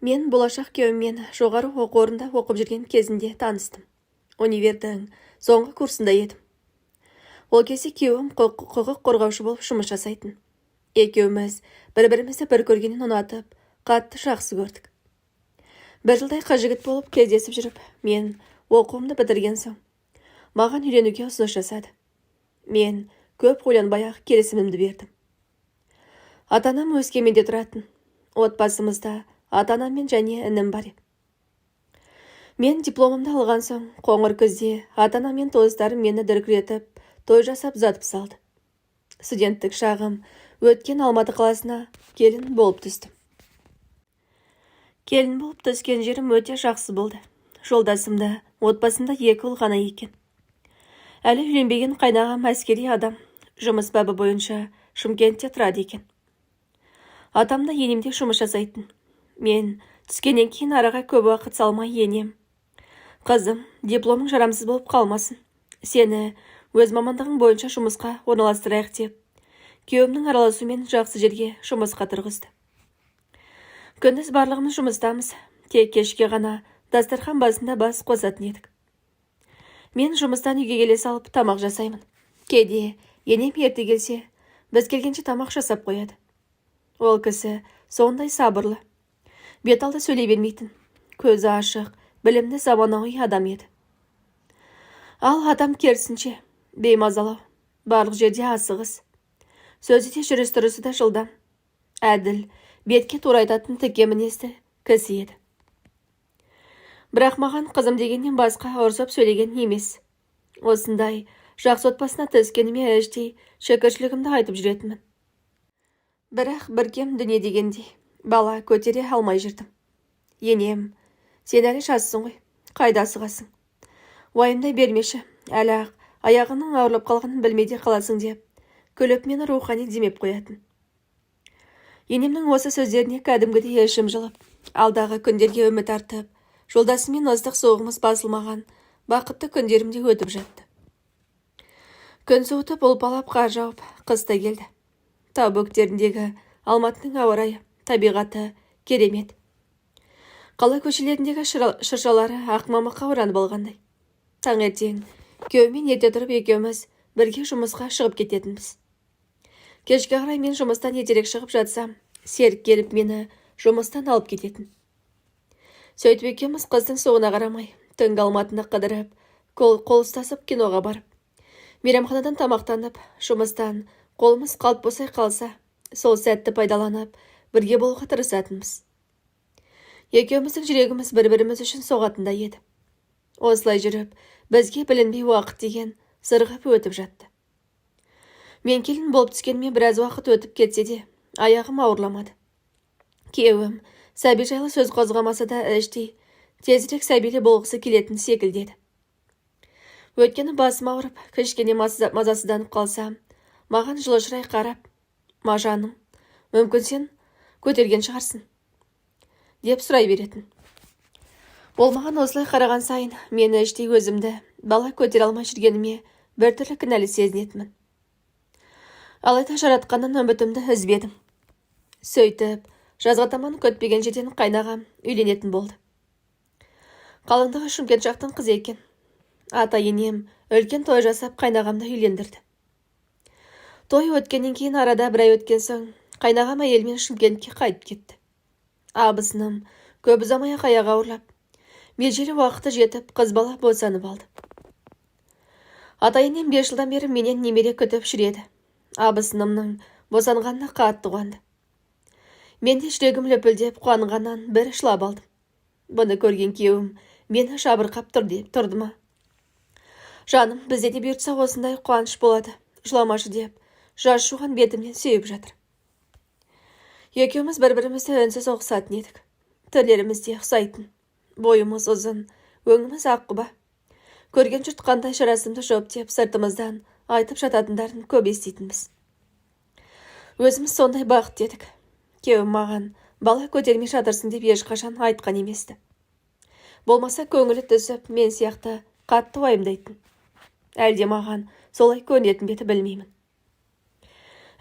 Мен болашақ күйеуіммен жоғары оқу орнында оқып жүрген кезінде таныстым. Универдің соңғы курсында едім. Ол кезде күйеуім құқық қорғаушы болып жұмыс жасайтын. Екеуміз бір-бірімізді бір көргеннен ұнатып, қатты жақсы көрдік. Бір жылдай қыз-жігіт болып кездесіп жүріп, мен оқуымды бітірген соң маған үйленуге ұсыныс жасады. Мен көп ойланбай-ақ келісімімді бердім. Ата-анам Өскеменде тұратын. Отбасымызда ата-анам және інім бар. Мен дипломымды алған соң қоңыр күзде ата-анам мен туыстарым мені дүркіретіп, той жасап ұзатып салды. Студенттік шағым өткен Алматы қаласына келін болып түстім. Келін болып түскен жерім өте жақсы болды. Жолдасымда, отбасымда 2 ұл ғана екен. Әлі үйленбеген қайнағам әскери адам, жұмыс бабы бойынша Шымкентте тұрады екен. Атам да енемде жұмыс жасайтын. Мен түскеннен кейін араға көп уақыт салмай енем: «Қызым, дипломың жарамсыз болып қалмасын. Сені өз мамандығың бойынша жұмысқа орналастырайық» деп, күйеуімнің араласуымен жақсы жерге жұмысқа тұрғызды. Күндіз барлығымыз жұмыстамыз. Тек кешке ғана дастархан басында бас қосатын едік. Мен жұмыстан үйге келе салып тамақ жасаймын. Кейде енем ерте келсе, біз келгенше тамақ жасап қояды. Ол кісі сондай сабырлы, бет алды сөйлей бермейтін, көзі ашық, білімді заманауи адам еді. Ал адам керісінше беймазалау, барлық жерде асығыс, сөзі де жүріс-тұрысы да жылдам, әділ, бетке тура айтатын тіке мінезді кісі еді. Бірақ маған қызым дегеннен басқа ұрсып сөйлеген емес. Осындай жақсы отбасына түскеніме іштей шүкіршілігімді айтып жүретінмін. Бірақ бір кем дүние дегендей, бала көтере алмай жүрдім. Енем: «Сен әлі жассың ғой, қайда асығасың? Уайымдай бермеші, әлі аяғының ауырлап қалғанын білмейде қаласың» деп, күліп мені рухани демеп қоятын. Енемнің осы сөздеріне кәдімгідей ішім жылып, алдағы күндерге үміт артып, жолдасымен ыстық соғымыз басылмаған бақытты күндерімде өтіп жатты. Күн суытып, ұлпалап қар жауып, қыс та келді. Тау бөктеріндегі Алматының ауа райы, табиғаты керемет. Қала көшелеріндегі шыршалары ақ мамыққа оранып алғандай. Таңертең күйеуіммен ерте тұрып екеуміз бірге жұмысқа шығып кететінбіз. Кешке қарай мен жұмыстан ертерек шығып жатсам, серік келіп мені жұмыстан алып кететін. Сөйтіп екеуміз қыздың соғына қарамай, түнгі Алматыны қыдырып, қол ұстасып киноға барып, мейрамханадан тамақтанып, жұмыстан қолымыз қалт босай қалса, сол сәтті пайдаланып, бірге болуға тырысатынбыз. Екеуміздің жүрегіміз бір-біріміз үшін соғатындай еді. Осылай жүріп, бізге білінбей уақыт деген зырғып өтіп жатты. Мен келін болып түскеніме біраз уақыт өтіп кетсе де, аяғым ауырламады. Күйеуім сәби жайлы сөз қозғамаса да іштей тезірек сәбилі болғысы келетін секілдеді. Өйткені басым ауырып, кішкене мазасызданып қалсам, маған жылышырай қарап: «Мажаным, мүмкін сен көтерген шығарсың?» деп сұрай беретін. Ол маған осылай қараған сайын, мені іштей өзімді бала көтере алмай жүргеніме біртүрлі кінәлі сезінетінмін. Алайда жаратқаннан үмітімді үзбедім. Сөйтіп, жазғы таман көтпеген жерден қайнағам үйленетін болды. Қалыңдығы Шымкент жақтың қызы екен. Ата-енем үлкен той жасап қайнағамды үйлендірді. Той өткеннен кейін арада бір ай өткен соң, қайнағам әйелмен Шымкентке қайтып кетті. Абысыным көп ұзамай-ақ аяғы ауырлап, межелі уақыты жетіп, қыз бала босанып алды. Ата-енем 5 жылдан бері менен немере күтіп жүреді. Абысынымның босанғанына қатты қуанды. Мен де жүрегім лүпілдеп қуанғаннан бір жылап алдым. Бұны көрген күйеуім мені жабырқап тұрды ма: «Жаным, бізде де бұйыртса осындай қуаныш болады, жыламашы» деп, жас жуған бетімнен сүйіп жатыр. Екеуміз бір-бірімізді үнсіз ұқсатын едік. Түрлеріміз де ұқсайтын. Бойымыз ұзын, өңіміз аққұба. Көрген жұрт қандай жарасымды жоп деп сыртымыздан айтып жататындарын көп еститінбіз. Өзіміз сондай бақытты едік. Күйеуім маған бала көтермей жатырсың деп ешқашан айтқан еместі. Болмаса көңілі түсіп, мен сияқты қатты уайымдайтын. Әлде маған солай көрінетін беті білмеймін.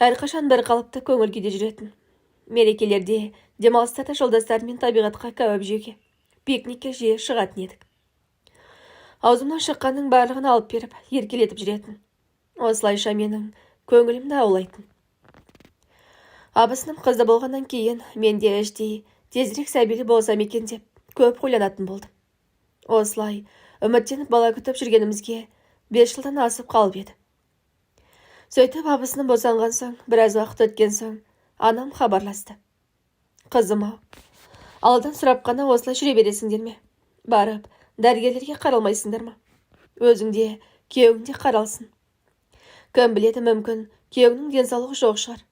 Әрқашан бір қалыпты көңіл күйде жүретін. Мерекелерде Демалыстарда жолдастарымен табиғатқа кәуап жеуге, пикникке жиі шығатын едік. Аузымнан шыққанның барлығын алып беріп, еркелетіп жүретін. Осылайша менің көңілімді аулайтын. Абысыным қызды болғаннан кейін мен де іштей тезірек сәбилі болсам екен деп көп ойланатын болдым. Осылай үміттеніп бала күтіп жүргенімізге 5 жылдан асып қалып еді. Сөйтіп абысыным босанған соң, біраз уақыт өткен соң, анам хабарласты. Қызым-ау, алдан сұрап қана осылай жүре бересіңдер ме? Барып, дәрігерлерге қаралмайсыңдар ма? Өзіңде, күйеуіңде қаралсын. Кім біледі, мүмкін, күйеуіңнің денсаулығы жоқ шығар.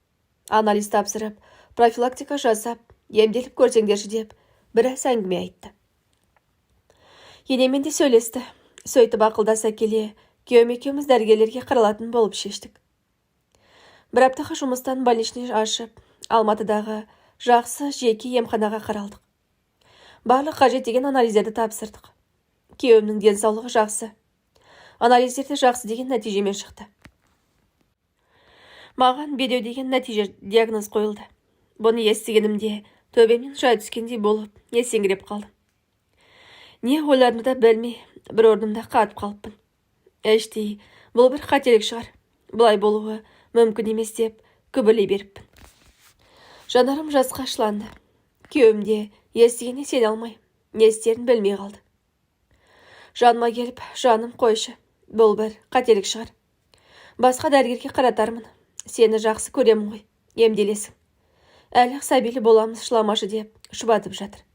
Анализ тапсырып, профилактика жасап, емделіп көрсеңдерші деп, біраз әңгіме айтты. Енемен де сөйлесті. Сөйтіп ақылдаса келе, күйеуім екеуміз дәрігерлерге қаралатын болып шештік. Бір аптаға жұмыстан больничный ашып, Алматыдағы жақсы жеке емханаға қаралдық. Барлық қажет деген анализдерді тапсырдық. Күйеуімнің денсаулығы жақсы. Анализдерде жақсы деген нәтижемен шықты. Маған бедеу деген нәтиже диагноз қойылды. Бұны естігенімде төбемнен жай түскендей болып, есеңгіреп қалдым. Не ойларымды да білмей, бір орнымда қатып қалыппын. Іштей, бұл бір қателік шығар. Бұлай болуы мүмкін емес деп күбірлей беріппін. Жанарым жасқа ашыланды. Күйеуімде естігеніне сене алмай, не істерін білмей қалды. Жаныма келіп, жаным қойшы, бұл бір қателік шығар. Басқа дәрігерге қаратармын. Сені жақсы көремін ғой, емделесің. Әлі сәбилі боламыз, шыламашы деп шұбатып жатыр.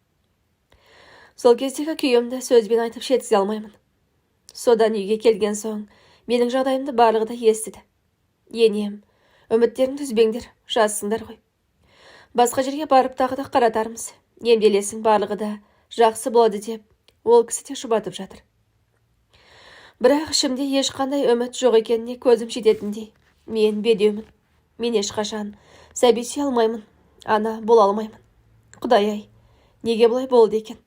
Сол кездегі күйеуімді сөзбен айтып жеткізе алмаймын. Содан үйге келген соң, менің жағдайымды барлығы да естіді. Енем, үміттеріңді үзбеңдер, жазсыңдар ғой. Басқа жерге барып тағы да қаратармыз. Емделесің, барлығы да жақсы болады деп, ол кісі де шұбатып жатыр. Бірақ ішімде ешқандай үміт жоқ екеніне көзім жететіндей. Мен бедеумін. Мен ешқашан сәби сүйе алмаймын. Ана бола алмаймын. Құдай-ай, неге бұлай болды екен?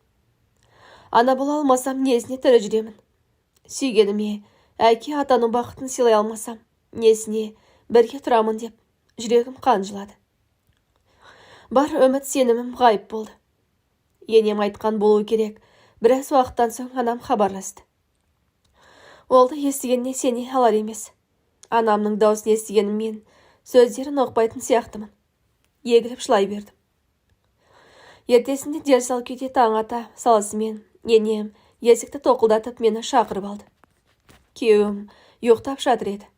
Ана бола алмасам, несіне тірі жүремін? Сүйгеніме, әке атаның бақытын сыйлай алмасам, несіне бірге тұрамын деп, жүрегім қан жылады. Бар үміт сенімім ғайып болды. Енем айтқан болуы керек. Біраз уақыттан соң анам хабарласты. Олды естігеніне сене алар емес. Анамның даусын естігеніммен сөздерін оқпайтын сияқтымын. Егіліп жылай бердім. Ертесінде дер сал күйде таң ата саласымен енем есікті тоқылдатып мені шақырып алды. Күйеуім ұйықтап жатыр еді.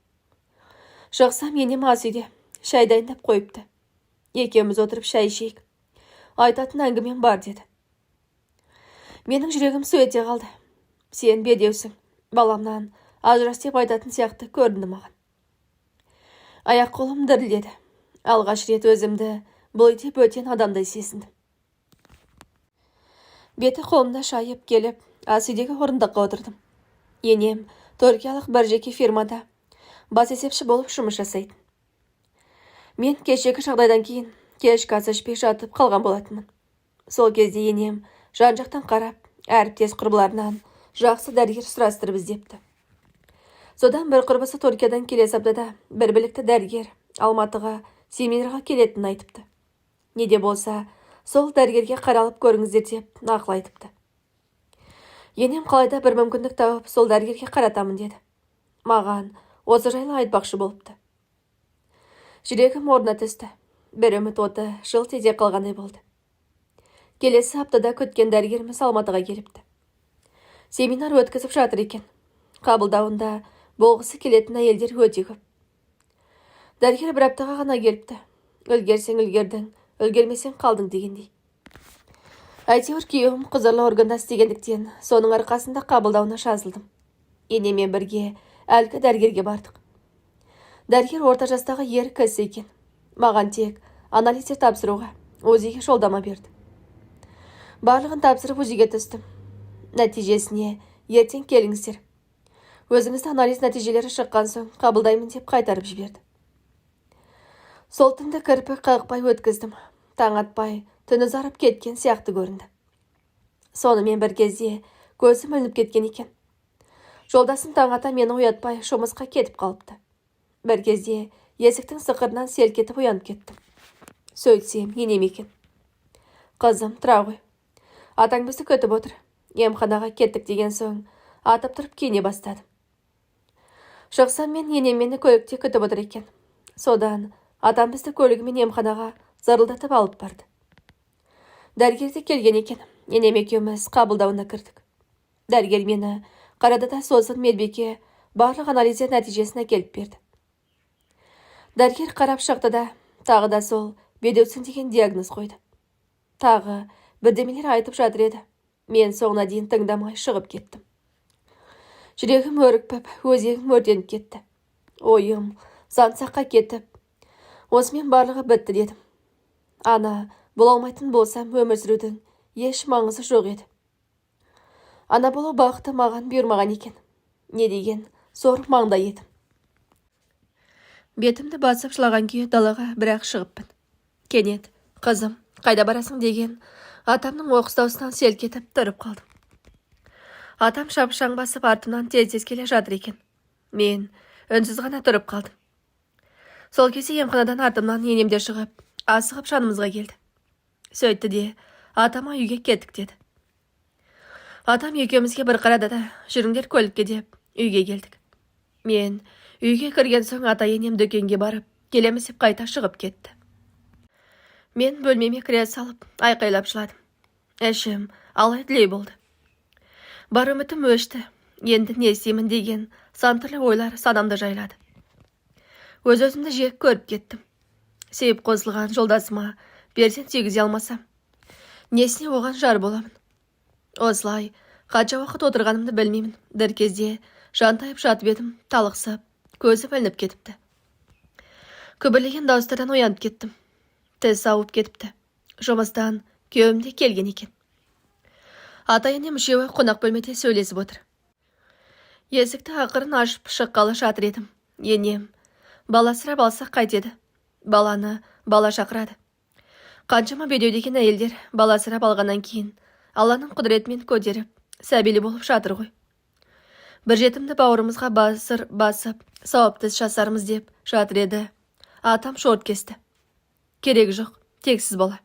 Шықсам, енем ас үйде шай дайындап қойыпты. Екеуміз отырып шай ішейік. Айтатын әңгімем бар деді. Менің жүрегім су ете қалды. Сен бедеусің, баламнан ажырас деп айтатын сияқты көрінді маған. Аяқ қолым дірілдеді. Алғаш рет өзімді бұл үйде бөтен адамдай сезіндім. Беті қолымда шайып келіп, ас үйдегі орындыққа отырдым. Енем түркиялық бір жеке фирмада бас есепші болып жұмыс жасайтын. Мен кешегі жағдайдан кейін кешкі ас ішпей жатып қалған болатынмын. Сол кезде енем жан-жақтан қарап, әріптес құрбыларынан жақсы дәрігер сұрастырып іздепті. Содан бір құрбысы Түркиядан келесі аптада бір білікті дәрігер Алматыға семинарға келетінін айтыпты. Неде болса, сол дәрігерге қаралып көріңіздер деп нақыл айтыпты. Енем қалайда бір мүмкіндік тауып, сол дәрігерге қаратамын деді. Маған осы жайлы айтпақшы болыпты. Жүрегім орнына түсті. Бір үміт оты жылт ете қалғандай болды. Келесі аптада күткен дәрігеріміз Алматыға келіпті. Семинар өткізіп жатыр екен. Қабылдауында болғысы келетін әйелдер өте көп. Дәрігер бір аптаға ғана келіпті. Үлгерсең үлгердің, үлгермесең қалдың дегендей. Әйтеуір күйеуім құзырлы органда істегендіктен соның арқасында қабылдауына жазылдым. Енемен бірге әлгі дәрігерге бардық. Дәрігер орта жастағы ер кісі екен. Маған тек анализдер тапсыруға УЗИге жолдама берді. Барлығын тапсырып УЗИге түстім. Нәтижесіне ертең келіңіздер. Өзіңізді анализ нәтижелері шыққан соң қабылдаймын деп қайтарып жіберді. Сол түнді кірпік қақпай өткіздім. Таң атпай, түн ұзарып кеткен сияқты көрінді. Сонымен бір кезде көзім ілініп кеткен екен. Жолдасым таң ата мені оятпай жұмысқа кетіп қалыпты. Бір кезде есіктің сықырынан селк етіп оянып кеттім. Сөйтсем, енем екен. Қызым, тұра ғой. Атаң бізді көтіп отыр. Емханаға кеттік деген соң, атып тұрып киіне бастады. Шықсам мен енем мені көлікте күтіп отыр екен. Содан атам бізді көлігімен емханаға зарылдатып алып барды. Дәрігерде келген екен. Енем екеуміз қабылдауына кірдік. Дәрігер мені қарады да сосын медбике барлық анализдер нәтижесін әкеліп берді. Дәрігер қарап шықты да, тағы да сол бедеусің деген диагноз қойды. Тағы бірдемелер айтып жатыр еді. Мен соңына дейін тыңдамай шығып кеттім. Жүрегім өрікпіп, өзегім өртеніп кетті. Ойым сансаққа кетіп, осымен барлығы бітті дедім. Ана, бола алмайтын болсам, өмір сүрудің еш маңызы жоқ еді. Ана болу бақыты маған бұйырмаған екен. Не деген зор маңдай едім. Бетімді басып жылаған күйі далаға бірақ шығыппын. Кенет, қызым, қайда барасың деген атамның оқыс даусынан селк етіп тұрып қалдым. Атам шапшаң басып артымнан тез келе жатыр екен. Мен үнсіз ғана тұрып қалдым. Сол кезде емханадан артымнан енемде шығып, асығып жанымызға келді. Сөйтті де, атама үйге кеттік деді. Атам екеумізге бір қарады да, жүріңдер көлікке деп, үйге келдік. Мен үйге кірген соң ата енем дүкенге барып, келеміз деп қайта шығып кетті. Мен бөлмеме кіре салып, айқайлап жыладым. Ішім алай-дүлей болды. Бар үмітім өшті. Енді не істеймін деген сан түрлі ойлар санамды жайлады. Өз-өзімді жек көріп кеттім. Себеп қосылған жолдасыма перзент тигізе алмасам, несіне оған жар боламын. Осылай қанша уақыт отырғанымды білмеймін. Бір кезде жантайып жатып едім, талықсып, көзім ілініп кетіпті. Күбірлеген дауыстардан оянып кеттім. Тіс ауып кетіпті. Жұмыстан күйеуімде келген екен. Ата-енем үшеуі қонақ бөлмеде сөйлесіп отыр. Есікті ақырын ашып шыққалы жатыр едім. Енем, бала асырап алсақ қайтеді. Баланы бала шақырады. Қаншама бедеу деген әйелдер бала асырап алғаннан кейін Алланың құдіретімен көтеріп, сәбилі болып жатыр ғой. Бір жетімді бауырымызға басып, сауапты жасармыз деп жатыр еді. Атам шорт кесті. Керегі жоқ, тексіз бала.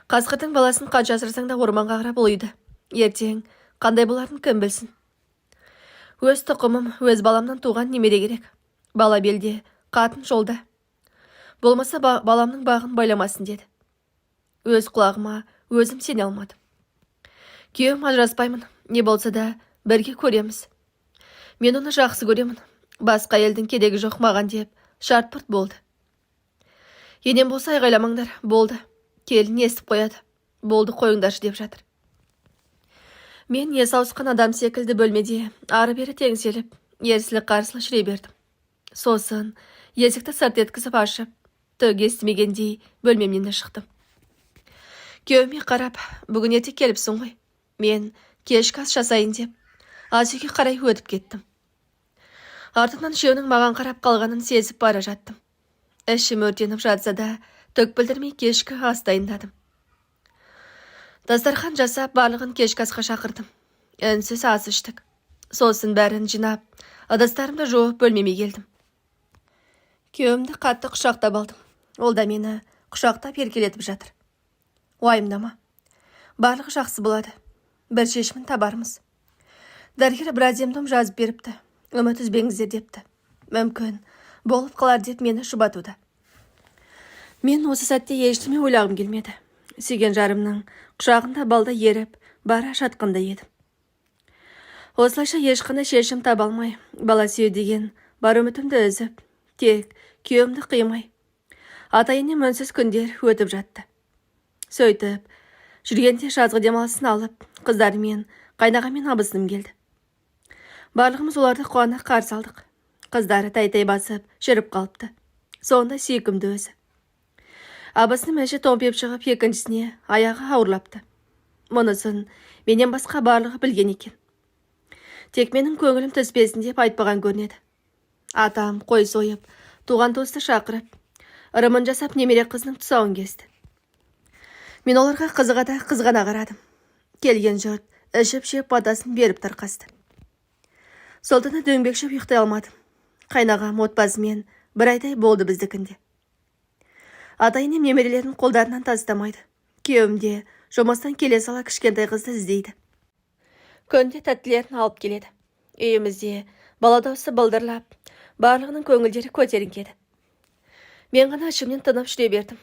Қасқырдың баласын қанша асырсаң да орманға қарап ұлиды. Ертең қандай боларын кім білсін. Өз тұқымым, өз баламнан туған немере керек. Бала белде, қатын жолда. Болмаса баламның бағын байламасын деді. Өз құлағыма өзім сене алмадым. Күйеуім ажыраспаймын, не болса да бірге көреміз. Мен оны жақсы көремін. Басқа елдің керегі жоқ маған деп шарт-пырт болды. Енем болса айғайламаңдар, болды. Келін естіп қояды. Болды, қойыңдаршы деп жатыр. Мен есі ауысқан адам секілді бөлмеде ары-бері теңселіп, ерсілі-қарсылы жүре бердім. Сосын есікті сырт еткізіп ашып, түк естімегендей бөлмемнен шықтым. Күйеуіме қарап, бүгін ерте келіпсің ғой. Мен кешкі ас жасайын деп, аз үйге қарай өтіп кеттім. Артымнан үшеуінің маған қарап қалғанын сезіп бара жаттым. Ішім өртеніп жатса да, түк білдірмей кешкі ас дайындадым. Дастархан жасап, барлығын кешкі асқа шақырдым. Үнсіз ас іштік. Сосын бәрін жинап, ыдыстарымды жуып бөлмеме келдім. Күйеуімді қатты құшақтап алдым. Ол да мені құшақтап еркелетіп жатыр. Уайымдама. Барлығы жақсы болады. Бір шешімін табармыз. Дәрігер біраз ем-дом жазып беріпті. Үміт үзбеңіздер депті. Мүмкін болып қалар деп мені жұбатуда. Мен осы сәтте ештеме ойлағым келмеді. Сүйген жарымның құшағында балда еріп, бара жатқанда едім. Осылайша ешқандай шешім таба алмай, бала сүю деген бар үмітімді үзіп, тек күйеуімді қимай, ата-енем үнсіз күндер өтіп жатты. Сөйтіп, жүргенде жазғы демалысын алып, қыздарымен, қайнағамен абысыным келді. Барлығымыз оларды қуана қарсы алдық. Қыздары тай-тай басып, жүріп қалыпты. Сонда сүйкімді өзі. Абысыным әші томпеп шығып, екіншісіне аяғы ауырлапты. Мұнысын менен басқа барлығы білген екен. Тек менің көңілім түспесін деп айтпаған көрінеді. Атам қой сойып, туған туысты шақырып, ырымын жасап немере қызының тұсауын кесті. Мен оларға қызыға да қызғана қарадым. Келген жұрт ішіп-жеп батасын беріп тарқасты. Сол түні дөңбекшіп ұйықтай алмадым. Қайнағам отбасымен бір айдай болды біздікінде. Ата-енем немерелерін қолдарынан тастамайды. Күйеуім де жұмыстан келе сала кішкентай қызды іздейді. Күнде тәттілерін алып келеді. Үйімізде бала дауысы былдырлап, барлығының көңілдері көтеріңкеді. Мен ғана ішімнен тынып жүре бердім.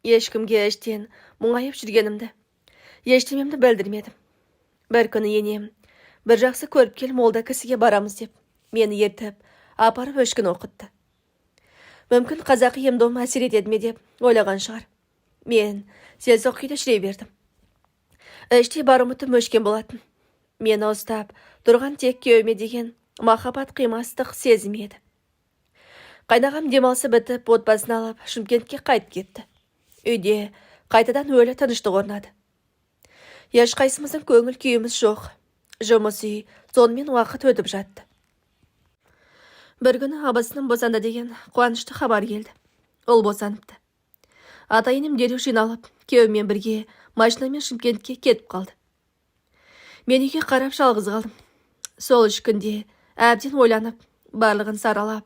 Ешкімге іштен мұңайып жүргенімді, ештемемді білдірмедім. Бір күні енем, бір жақсы көріп кел молда кісіге барамыз деп, мені ертіп, апарып өшкін оқытты. Мүмкін қазақы ем-дом әсер етеді ме деп ойлаған шығар. Мен селсоқ күйде жүре бердім. Іште бар үмітім өшкен болатын. Мені ұстап тұрған тек күйеуіме деген махаббат қимастық сезім еді. Қайнағам демалысы бітіп, отбасын алып, Шымкентке қайтып кетті. Үйде қайтадан өлі тыныштық орнады. Ешқайсымыздың көңіл күйіміз жоқ. Жұмыс үй сонымен уақыт өтіп жатты. Бір күні абысының босанды деген қуанышты хабар келді. Ол босаныпты. Ата-енем дереу жиналып, күйеуіммен бірге машинамен Шымкентке кетіп қалды. Мен үйге қарап жалғыз қалдым. Сол 3 күнде әбден ойланып, барлығын саралап,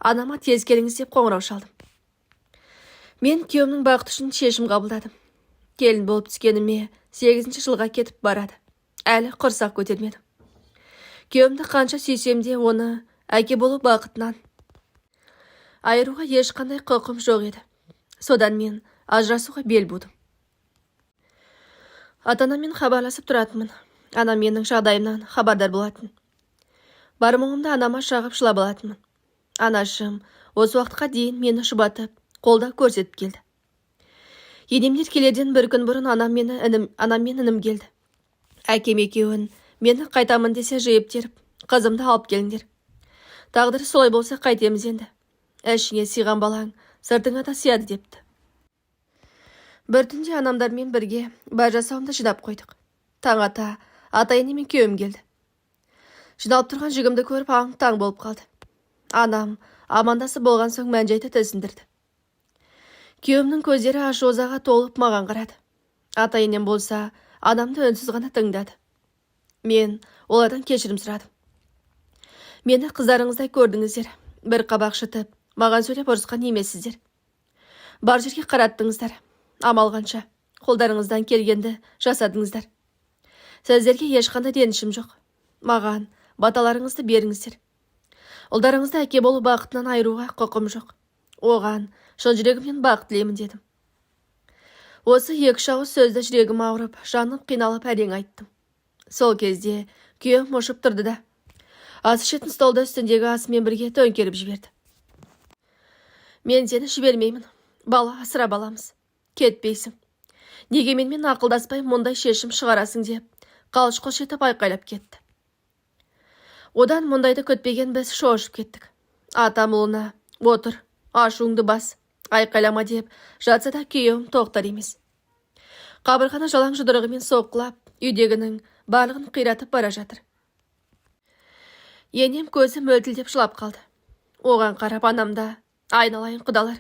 анама тез келіңіз деп қоңырау шалдым. Мен күйеуімнің бақыты үшін шешім қабылдадым. Келін болып түскеніме 8-ші жылға кетіп барады. Әлі құрсақ көтермедім. Күйеуімді қанша сүйсем де оны әке болу бақытынан айыруға ешқандай құқым жоқ еді. Содан мен ажырасуға бел будым. Ата-анаммен хабарласып тұратынмын. Анам менің жағдайымнан хабардар болатын. Бар мұңымды анама шағып жылап алатынмын. Анашым осы уақытқа дейін мені жұбатып, қолда көрсетіп келді. Енемдер келерден бір күн бұрын анам мен інім келді. Әкем екеуін мені қайтамын десе жиып теріп, қызымды алып келіңдер. Тағдыры солай болса қайтеміз енді. Әшіңе сыйған балаң сыртыңа да сияды депті. Бір түнде анамдармен бірге бар жасауымды жинап қойдық. Таң ата ата-енем мен күйеуім келді. Жиналып тұрған жігімді көріп аң-таң болып қалды. Анам амандасы болған соң мән-жайды түсіндірді. Күйеуімнің көздері ашу-ызаға толып маған қарады. Ата-енем болса анамды үнсіз ғана тыңдады. Мен олардан кешірім сұрадым. Мені қыздарыңыздай көрдіңіздер. Бір қабақ шытып, маған сөйлеп ұрысқан емессіздер. Бар жерге қараттыңыздар. Амал қанша, қолдарыңыздан келгенді жасадыңыздар. Сіздерге ешқандай ренішім жоқ. Маған баталарыңызды беріңіздер. Ұлдарыңызды әке болу бақытынан айыруға құқым жоқ. Оған шын жүрегімнен бақыт тілеймін дедім. Осы 2 ауыз сөзді жүрегім ауырып, жаным қиналып әрең айттым. Сол кезде күйеуім ұшып тұрды да ас ішетін столда үстіндегі асымен бірге төңкеріп жіберді. Мен сені жібермеймін. Бала асырап аламыз. Кетпейсің. Неге менімен ақылдаспай мұндай шешім шығарасың деп қалш-құлш етіп айқайлап кетті. Одан мұндайды күтпеген біз шошып кеттік. Атам ұлына отыр, ашуыңды бас, айқайлама деп жатса да күйеуім тоқтар емес. Қабырғаны жалаң жұдырығымен соққылап, үйдегінің барлығын қиратып бара жатыр. Енем көзі мөлтілдеп жылап қалды. Оған қарап анамда айналайын құдалар.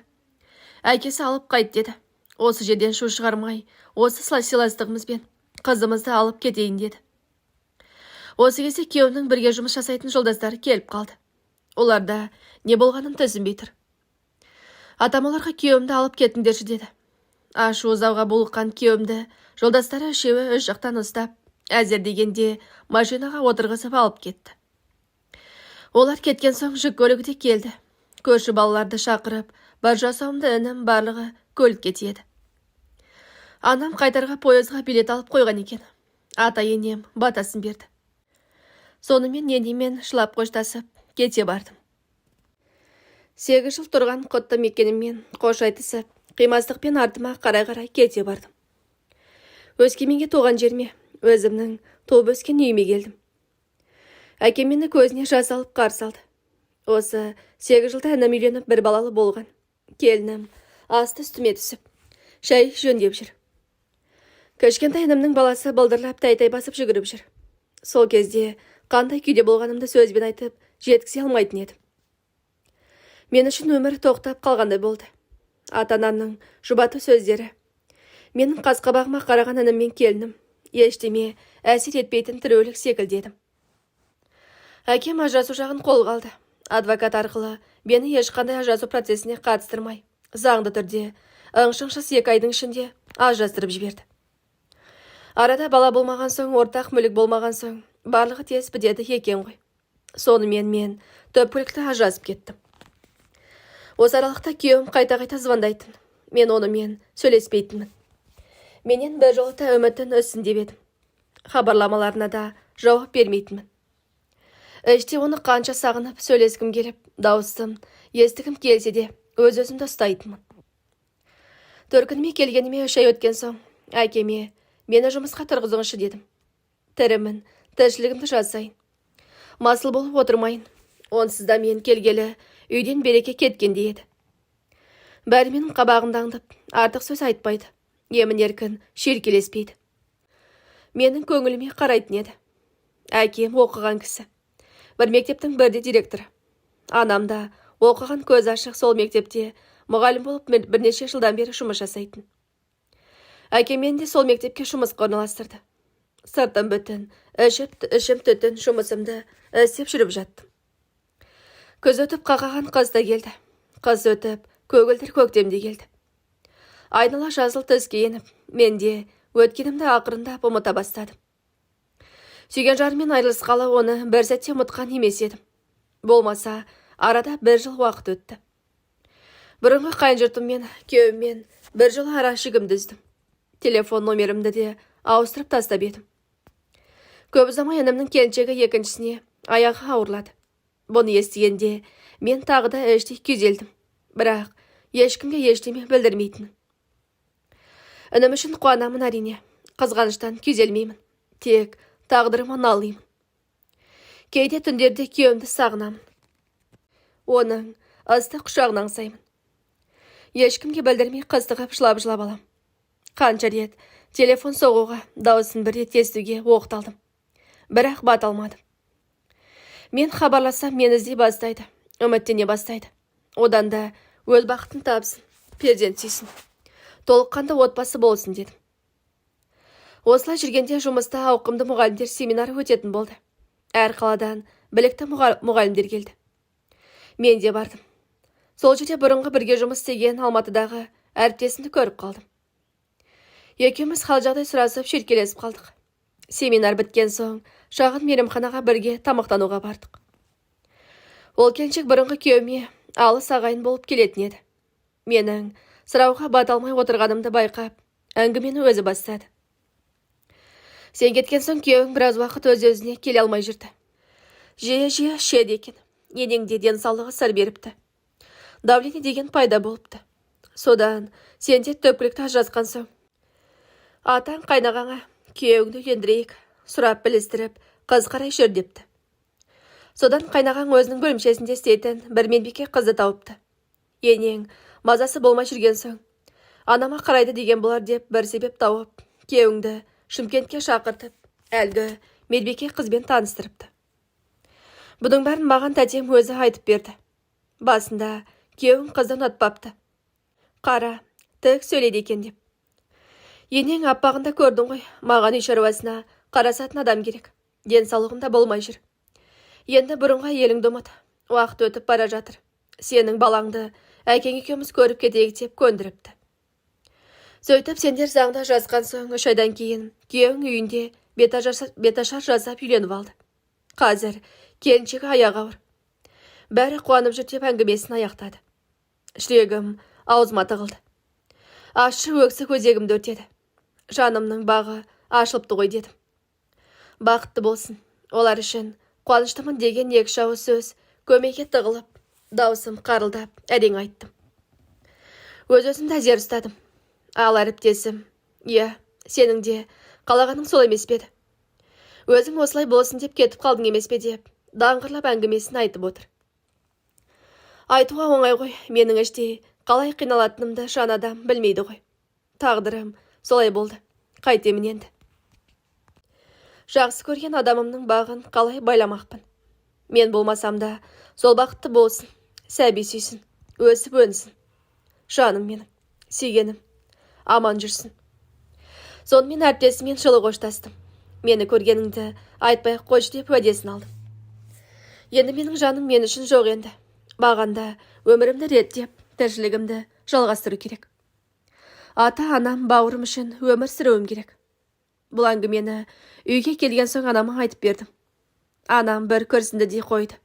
Әкесі алып қайт деді. Осы жерден шу шығармай, осы сыйластығымызбен қызымызды алып кетейін деді. Осы кезде күйеуімнің бірге жұмыс жасайтын жолдастары келіп қалды. Оларда не болғанын түсінбей тұр. Атам оларға күйеуімді алып кетіңдерші деді. Ашу-ызаға булыққан күйеуімді жолдастары үшеуі үш жақтан ұстап, әзер дегенде машинаға отырғызып алып кетті. Олар кеткен соң жүк көлігі де келді. Көрші балаларды шақырып, бар жасауымды інім барлығы көлікке тиеді. Анам қайтарға пойызға билет алып қойған екен. Ата-енем батасын берді. Сонымен енемен шылап қоштасып кете бардым. 8 жыл тұрған құтты мекеніммен қош айтысып, қимастықпен артыма қарай кете бардым. Өскеменге туған жерме, өзімнің туып өскен үйіме келдім. Әкем мені көзіне жас алып қарсы алды. Осы 8 жылда інім үйленіп бір балалы болған. Келінім асты үстіме түсіп, шай жөндеп жүр. Кішкентай інімнің баласы балдырлап тай-тай басып жүгіріп жүр. Сол кезде қандай күйде болғанымды сөзбен айтып жеткізе алмайтын едім. Мен үшін өмір тоқтап қалғандай болды. Ата-анамның жұбату сөздері. Менің қас-қабағыма қараған інім мен келінім ештеме әсер етпейтін тіреулік секілді едім. Әкем ажырасу жағын қолға алды. Адвокат арқылы мені ешқандай ажырасу процесіне қатыстырмай, заңды түрде ың-шыңсыз 2 айдың ішінде ажырастырып жіберді. Арада бала болмаған соң, ортақ мүлік болмаған соң, барлығы тез бітеді екен ғой. Сонымен мен төпкілікті ажырасып кеттім. Осы аралықта күйеуім қайта-қайта звондайтын. Мен онымен сөйлеспейтінмін. Менен бір жолы үмітін өссін деп едім. Хабарламаларына да жауап бермейтінмін. Іште оны қанша сағынып сөйлескім келіп, дауыстым, естігім келсе де өз-өзімді ұстайтынмын. Төркініме келгеніме 3 ай өткен соң, әкеме мені жұмысқа тұрғызыңызшы дедім. Тірімін, тіршілігімді жасайын. Масыл болып отырмайын. Онсыз да мен келгелі үйден береке кеткенде еді. Бәрі менің қабағымды аңдып, артық сөз айтпайды. Емін-еркін шеркелеспейді. Менің көңіліме қарайтын еді. Әкем оқыған кісі. Бір мектептің бірде директоры. Анам да оқыған көз ашық сол мектепте мұғалім болып бірнеше жылдан бері жұмыс жасайтын. Әкемен де сол мектепке жұмысқа орналастырды. Сыртым бүтін, ішім түтін жұмысымды істеп жүріп жаттым. Күз өтіп қақаған қыз да келді. Қыз өтіп көгілдір көктемде келді. Айнала жазыл түске еніп, мен де өткенімді ақырындап ұмыта бастадым. Сүйген жарымен айырылысқалы оны бір сәтте ұмытқан емес едім. Болмаса, арада 1 жыл уақыт өтті. Бұрынғы қайын жұртыммен, күйеуіммен 1 жыл ара шігімді үздім. Телефон номерімді де ауыстырып тастап едім. Көп ұзамай інімнің келіншегі екіншісіне аяғы ауырлады. Бұны естігенде мен тағы да іштей күйзелдім. Бірақ ешкімге ештеме білдірмейтін. Інім үшін қуанамын әрине. Қызғаныштан күйзелмеймін. Тек тағдырыма налимын. Кейде түндерде күйеуімді сағынамын. Оның ыстық құшағын аңсаймын. Ешкімге білдірмей қыстығып жылап алам. Қанша рет телефон соғуға, дауысын бір рет естуге оқталдым. Бірақ бата алмадым. Мен хабарласам, мені іздей бастайды, үміттене бастайды. Одан да өз бақытын тапсын, перзент сүйсін, толыққанды отбасы болсын дедім. Осылай жүргенде жұмыста ауқымды мұғалімдер семинары өтетін болды. Әр қаладан білікті мұғалімдер келді. Мен де бардым. Сол жерде бұрынғы бірге жұмыс істеген Алматыдағы әріптесімді көріп қалдым. Екеуміз хал жағдай сұрасып шеркелесіп қалдық. Семинар біткен соң шағын мейрамханаға бірге тамақтануға бардық. Ол келіншек бұрынғы күйеуіме алыс ағайын болып келетін еді. Менің сұрауға бата алмай отырғанымды байқап, әңгімені өзі бастады. Сен кеткен соң күйеуің біраз уақыт өз-өзіне келе алмай жүрді. Жиі шеді екен. Енеңде денсаулығы сыр беріпті. Давление деген пайда болыпты. Содан сенде төпкілікті ажырасқан соң. Атаң қайнағаңа күйеуіңді үйлендірейік, сұрап білістіріп, қыз қарай жүр депті. Содан қайнағаң өзінің бөлімшесінде істейтін бір медбике қызды тауыпты. Енең мазасы болмай жүрген соң, анама қарайды деген болар деп бір себеп тауып, күйеуіңді Шымкентке шақыртып, әлгі медбике қызбен таныстырыпты. Бұның бәрін маған тәтем өзі айтып берді. Басында күйеуің қызды ұнатпапты. Қара, тік сөйлейді екен деп. Енең аппағында көрдің ғой, маған үй шаруасына қарасатын адам керек. Денсаулығымда болмай жүр. Енді бұрынға еліңді ұмыт. Уақыт өтіп бара жатыр. Сенің балаңды әкең екеуміз көріп кетейік деп көндіріпті. Сөйтіп сендер заңда жазған соң 3 айдан кейін күйеуің үйінде беташар жасап үйленіп алды. Қазір келіншегі аяғы ауыр. Бәрі қуанып жүр деп әңгімесін аяқтады. Жүрегім аузыма тығылды. Ащы өксік өзегімді өртеді. Жанымның бағы ашылыпты ғой дедім. Бақытты болсын. Олар үшін қуаныштымын деген 2 ауыз сөз көмейге тығылып, даусым қарылдап әрең айттым. Өз-өзімді әзер ұстадым. Ал әріптесім, сенің де қалағаның сол емес пе еді? Өзің осылай болсын деп кетіп қалдың емес пе деп, даңғырлап әңгімесін айтып отыр. Айтуға оңай ғой, менің іштей қалай қиналатынымды жан адам білмейді ғой. Тағдырым солай болды, қайтемін енді. Жақсы көрген адамымның бағын қалай байламақпын. Мен болмасам да сол бақытты болсын, сәби сүйсін, өсіп өнсін. Жаным менің, сүйгенім, аман жүрсін. Сонымен әріптесімен жылы қоштастым. Мені көргеніңді айтпай қойшы деп уәдесін алдым. Енді менің жаным мен үшін жоқ енді. Бағанда өмірімді реттеп, тіршілігімді жалғастыру керек. Ата-анам, бауырым үшін өмір сүруім керек. Бұл әңгімені үйге келген соң анама айтып бердім. Анам бір көрсінді дей қойды.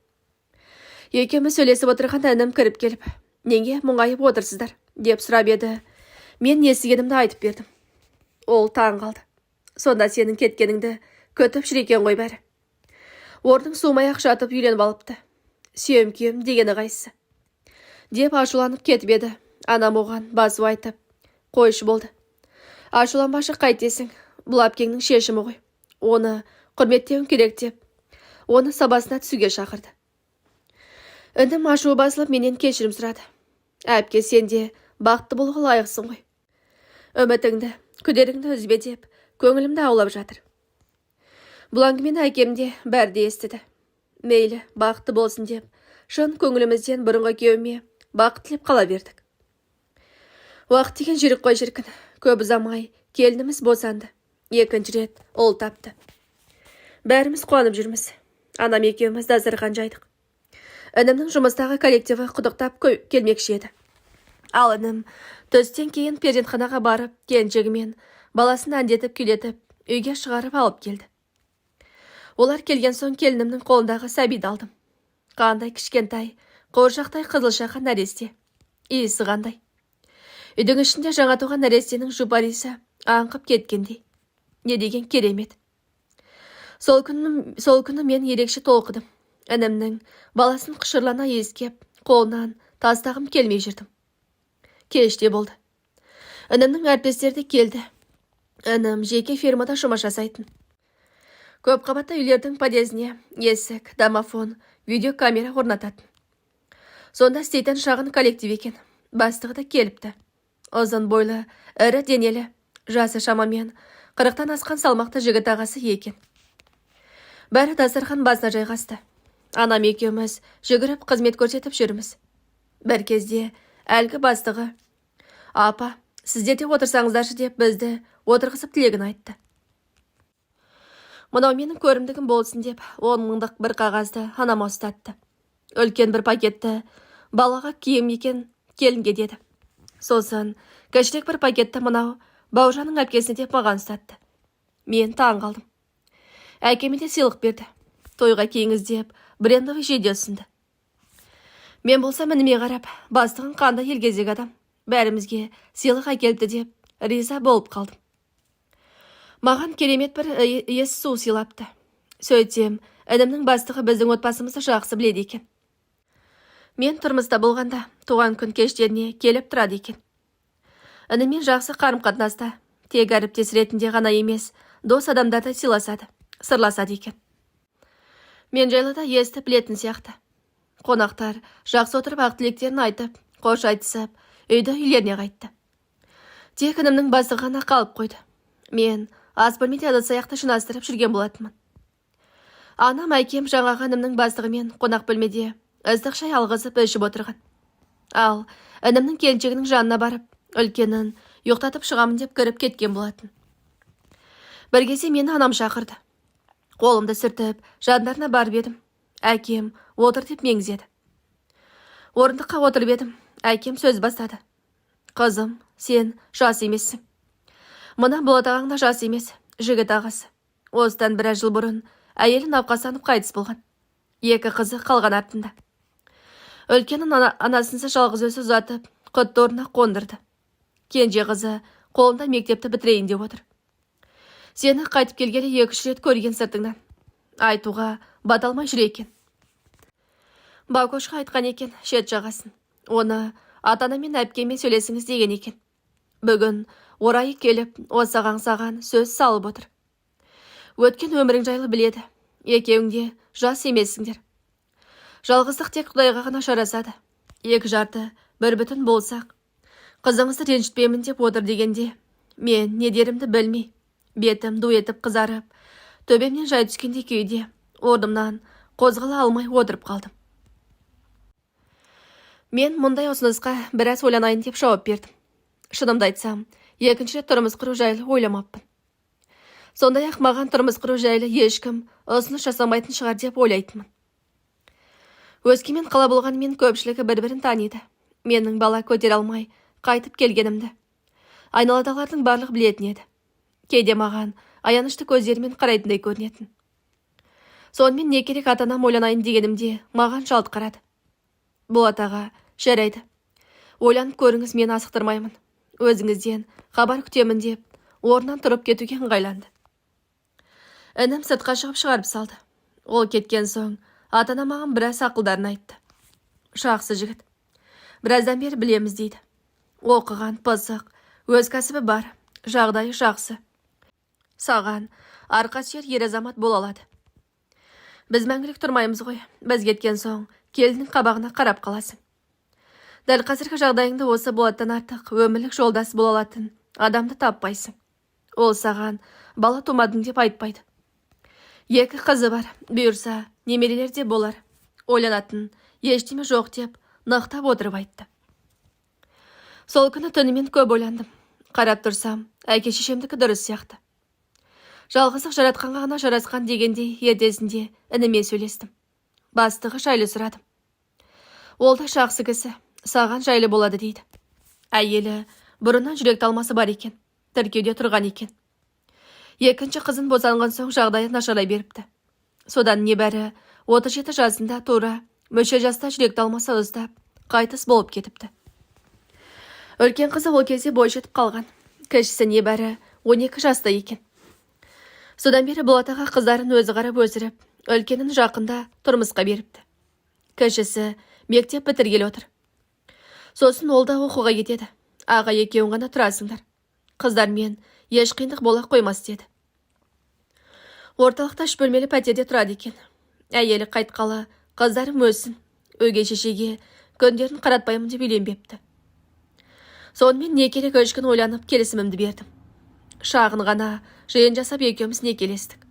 Екеуміз сөйлесіп отырған інім кіріп келіп, неге мұңайып отырсыздар деп сұрап еді. Мен естігенімді айтып бердім. Ол таң қалды. Сонда сенің кеткеніңді көтіп жүр екен ғой бәрі. Орның суымай-ақ жатып үйленіп алыпты. Сүйем күйем дегені қайсы деп ашуланып кетіп еді. Анам оған басу айтып қойшы болды. Ашуланбашы қайтесің, бұл әпкеңнің шешімі ғой. Оны құрметтеуің керек деп, оны сабасына түсуге шақырды. Інім ашуы басылып менен кешірім сұрады. Әпке, сен де бақытты болуға лайықсың ғой. Үмітіңді, күдеріңді үзбе деп, көңілімді аулап жатыр. Бұл әңгімені әкем де бәрі де естіді. Мейлі, бақытты болсын деп, шын көңілімізден бұрынғы күйеуіме бақыт тілеп қала бердік. Уақыт деген жүрік қой шіркін. Көп ұзамай келініміз босанды. Екінші рет ол тапты. Бәріміз қуанып жүрміз. Анам екеуміз дастархан жайдық. Інімнің жұмыстағы коллективі құдықтап келмекші еді. Ал інім түстен кейін перзентханаға барып, келіншегімен баласын әндетіп күйлетіп, үйге шығарып алып келді. Олар келген соң келінімнің қолындағы сәбиді алдым. Қандай кішкентай, қуыршақтай қызылшақа нәресте. Иісі қандай. Үйдің ішінде жаңа туған нәрестенің жұпар-иісі аңқып кеткендей. Не деген керемет. Сол күні мен ерекше толқыдым. Інімнің баласын құшырлана иіскеп, қолынан тастағым келмей жүрдім. Кеште болды. Інімнің әріптестері де келді. Інім жеке фирмада жұмыс жасайтын. Көп қабатты үйлердің подъездіне есік, домофон, видеокамера орнататын. Сонда істейтін шағын коллектив екен. Бастығы да келіпті. Ұзын бойлы, ірі денелі, жасы шамамен 40-тан асқан салмақты жігіт ағасы екен. Бәрі дастархан басына жайғасты. Анам екеуміз жүгіріп қызмет көрсетіп жүрміз. Бір кезде әлгі бастығы, апа, сіздер де отырсаңыздаршы деп бізді отырғызып тілегін айтты. Мынау менің көрімдігім болсын деп 10 мыңдық бір қағазды анама ұстатты. Үлкен бір пакетті балаға киім екен келінге деді. Сосын кішірек бір пакетті мынау Бауыржанның әпкесіне деп маған ұстатты. Мен таң қалдым. Әкеме де сыйлық берді. Тойға киіңіз деп брендовый жейде ұсынды. Мен болсам ініме қарап, бастығын қандай елгезек адам, бәрімізге сыйлық әкелді деп риза болып қалдым. Маған керемет бір ес су сыйлапты. Сөйтсем, інімнің бастығы біздің отбасымызды жақсы біледі екен. Мен тұрмыста болғанда туған күн кештеріне келіп тұрады екен. Інімен жақсы қарым-қатынаста, тек әріптес ретінде ғана емес, дос адамдарды сыйласады, сырласады екен. Мен жайлы да естіп білетін сияқты. Қонақтар жақсы отырып ақ тілектерін айтып, қош айтысып, үйді үйлеріне қайтты. Тек інімнің бастығы ғана қалып қойды. Мен ас бөлмеде ыдыс-аяқты жинастырып жүрген болатынмын. Анам әкем жаңағы інімнің бастығымен қонақ бөлмеде ыстық шай алғызып ішіп отырған. Ал інімнің келіншегінің жанына барып, үлкенін ұйықтатып шығамын деп кіріп кеткен болатын. Бір кезде мені анам шақырды. Қолымды сүртіп, жандарына барып едім. Әкем отыр деп меңзеді. Орындыққа отырып едім. Әкем сөз бастады. Қызым, сен жас емессің. Мына болат ағаң да жас емес, жігіт ағасы. Осыдан біраз жыл бұрын әйелі науқастанып қайтыс болған. 2 қызы қалған артында. Үлкенін анасынсыз жалғыз өзі ұзатып, құтты орнына қондырды. Кенже қызы қолында мектепті бітірейін деп отыр. Сені қайтып келгелі 2-3 рет көрген сыртыңнан. Айтуға баталмай жүр екен. Баукошқа айтқан екен шет жағасын. Оны ата-ана мен әпкеме сөйлесіңіз деген екен. Бүгін орайы келіп, осыған саған сөз салып отыр. Өткен өмірің жайлы біледі. Екеуің де жас емессіңдер. Жалғыздық тек Құдайға ғана жарасады. 2 жарты бір бүтін болсақ, қызыңызды ренжітпеймін деп отыр дегенде, мен не дерімді білмей, бетім ду етіп қызарып, төбемнен жай түскенде күйде, орнымнан қозғала алмай отырып қалдым. Мен мұндай ұсынысқа біраз ойланайын деп жауап бердім. Шынымды айтсам, 2-ші рет тұрмыс құру жайлы ойламаппын. Сондай-ақ маған тұрмыс құру жайлы ешкім ұсыныс жасамайтын шығар деп ойлайтынмын. Өскемен қала болғанымен көпшілігі бір-бірін таниды. Менің бала көтере алмай қайтып келгенімді айналадағылардың барлық білетін еді. Кейде маған аянышты көздерімен қарайтындай көрінетін. Сонымен не керек ата-анам ойланайын дегенімде маған жалт қарады. Болат аға, жарайды. Ойланып көріңіз, мен асықтырмаймын. Өзіңізден хабар күтемін деп, орнынан тұрып кетуге ыңғайланды. Інім сыртқа шығып шығарып салды. Ол кеткен соң, ата-анам маған біраз ақылдарын айтты. Жақсы жігіт. Біраздан бері білеміз дейді. Оқыған, пысық, өз кәсібі бар, жағдайы жақсы. Саған арқа сүйер ер азамат бола алады. Біз мәңгілік тұрмаймыз ғой. Біз кеткен соң, келіннің қабағына қарап қаласың. Дәл қазіргі жағдайыңды осы Болаттан артық өмірлік жолдасы бола алатын адамды таппайсың. Ол саған бала тумадың деп айтпайды. 2 қызы бар, бұйырса немерелер де болар. Ойланатын ештеме жоқ деп нықтап отырып айтты. Сол күні түнімен көп ойландым. Қарап тұрсам, әке шешемдікі дұрыс сияқты. Жалғыздық жаратқанға ғана жарасқан дегендей ертесінде ініме сөйлестім. Бастығы жайлы сұрадым. Ол да жақсы кісі, саған жайлы болады дейді. Әйелі бұрыннан жүрек талмасы бар екен, тіркеуде тұрған екен. 2 қызын босанған соң жағдайы нашарлай беріпті. Содан небәрі 37 жасында тура мүше жаста жүрек талмасы ұстап, қайтыс болып кетіпті. Үлкен қызы ол кезде бой жетіп қалған. Кішісі небәрі 12 жаста екен. Содан бері Болат аға қыздарын өзі қарап өсіріп, үлкенін жақында тұрмысқа беріпті. Кішісі мектеп бітіргелі отыр. Сосын ол да оқуға кетеді. Аға екеуің ғана тұрасыңдар. Қыздармен еш қиындық бола қоймас деді. Орталықта 3 бөлмелі пәтерде тұрады екен. Әйелі қайтқалы, қыздарым өссін. Өгей шешеге күндерін қаратпаймын деп үйленбепті. Сонымен не керек 3 күн ойланып келісімімді бердім. Шағын ғана жиын жасап екеуміз некелестік.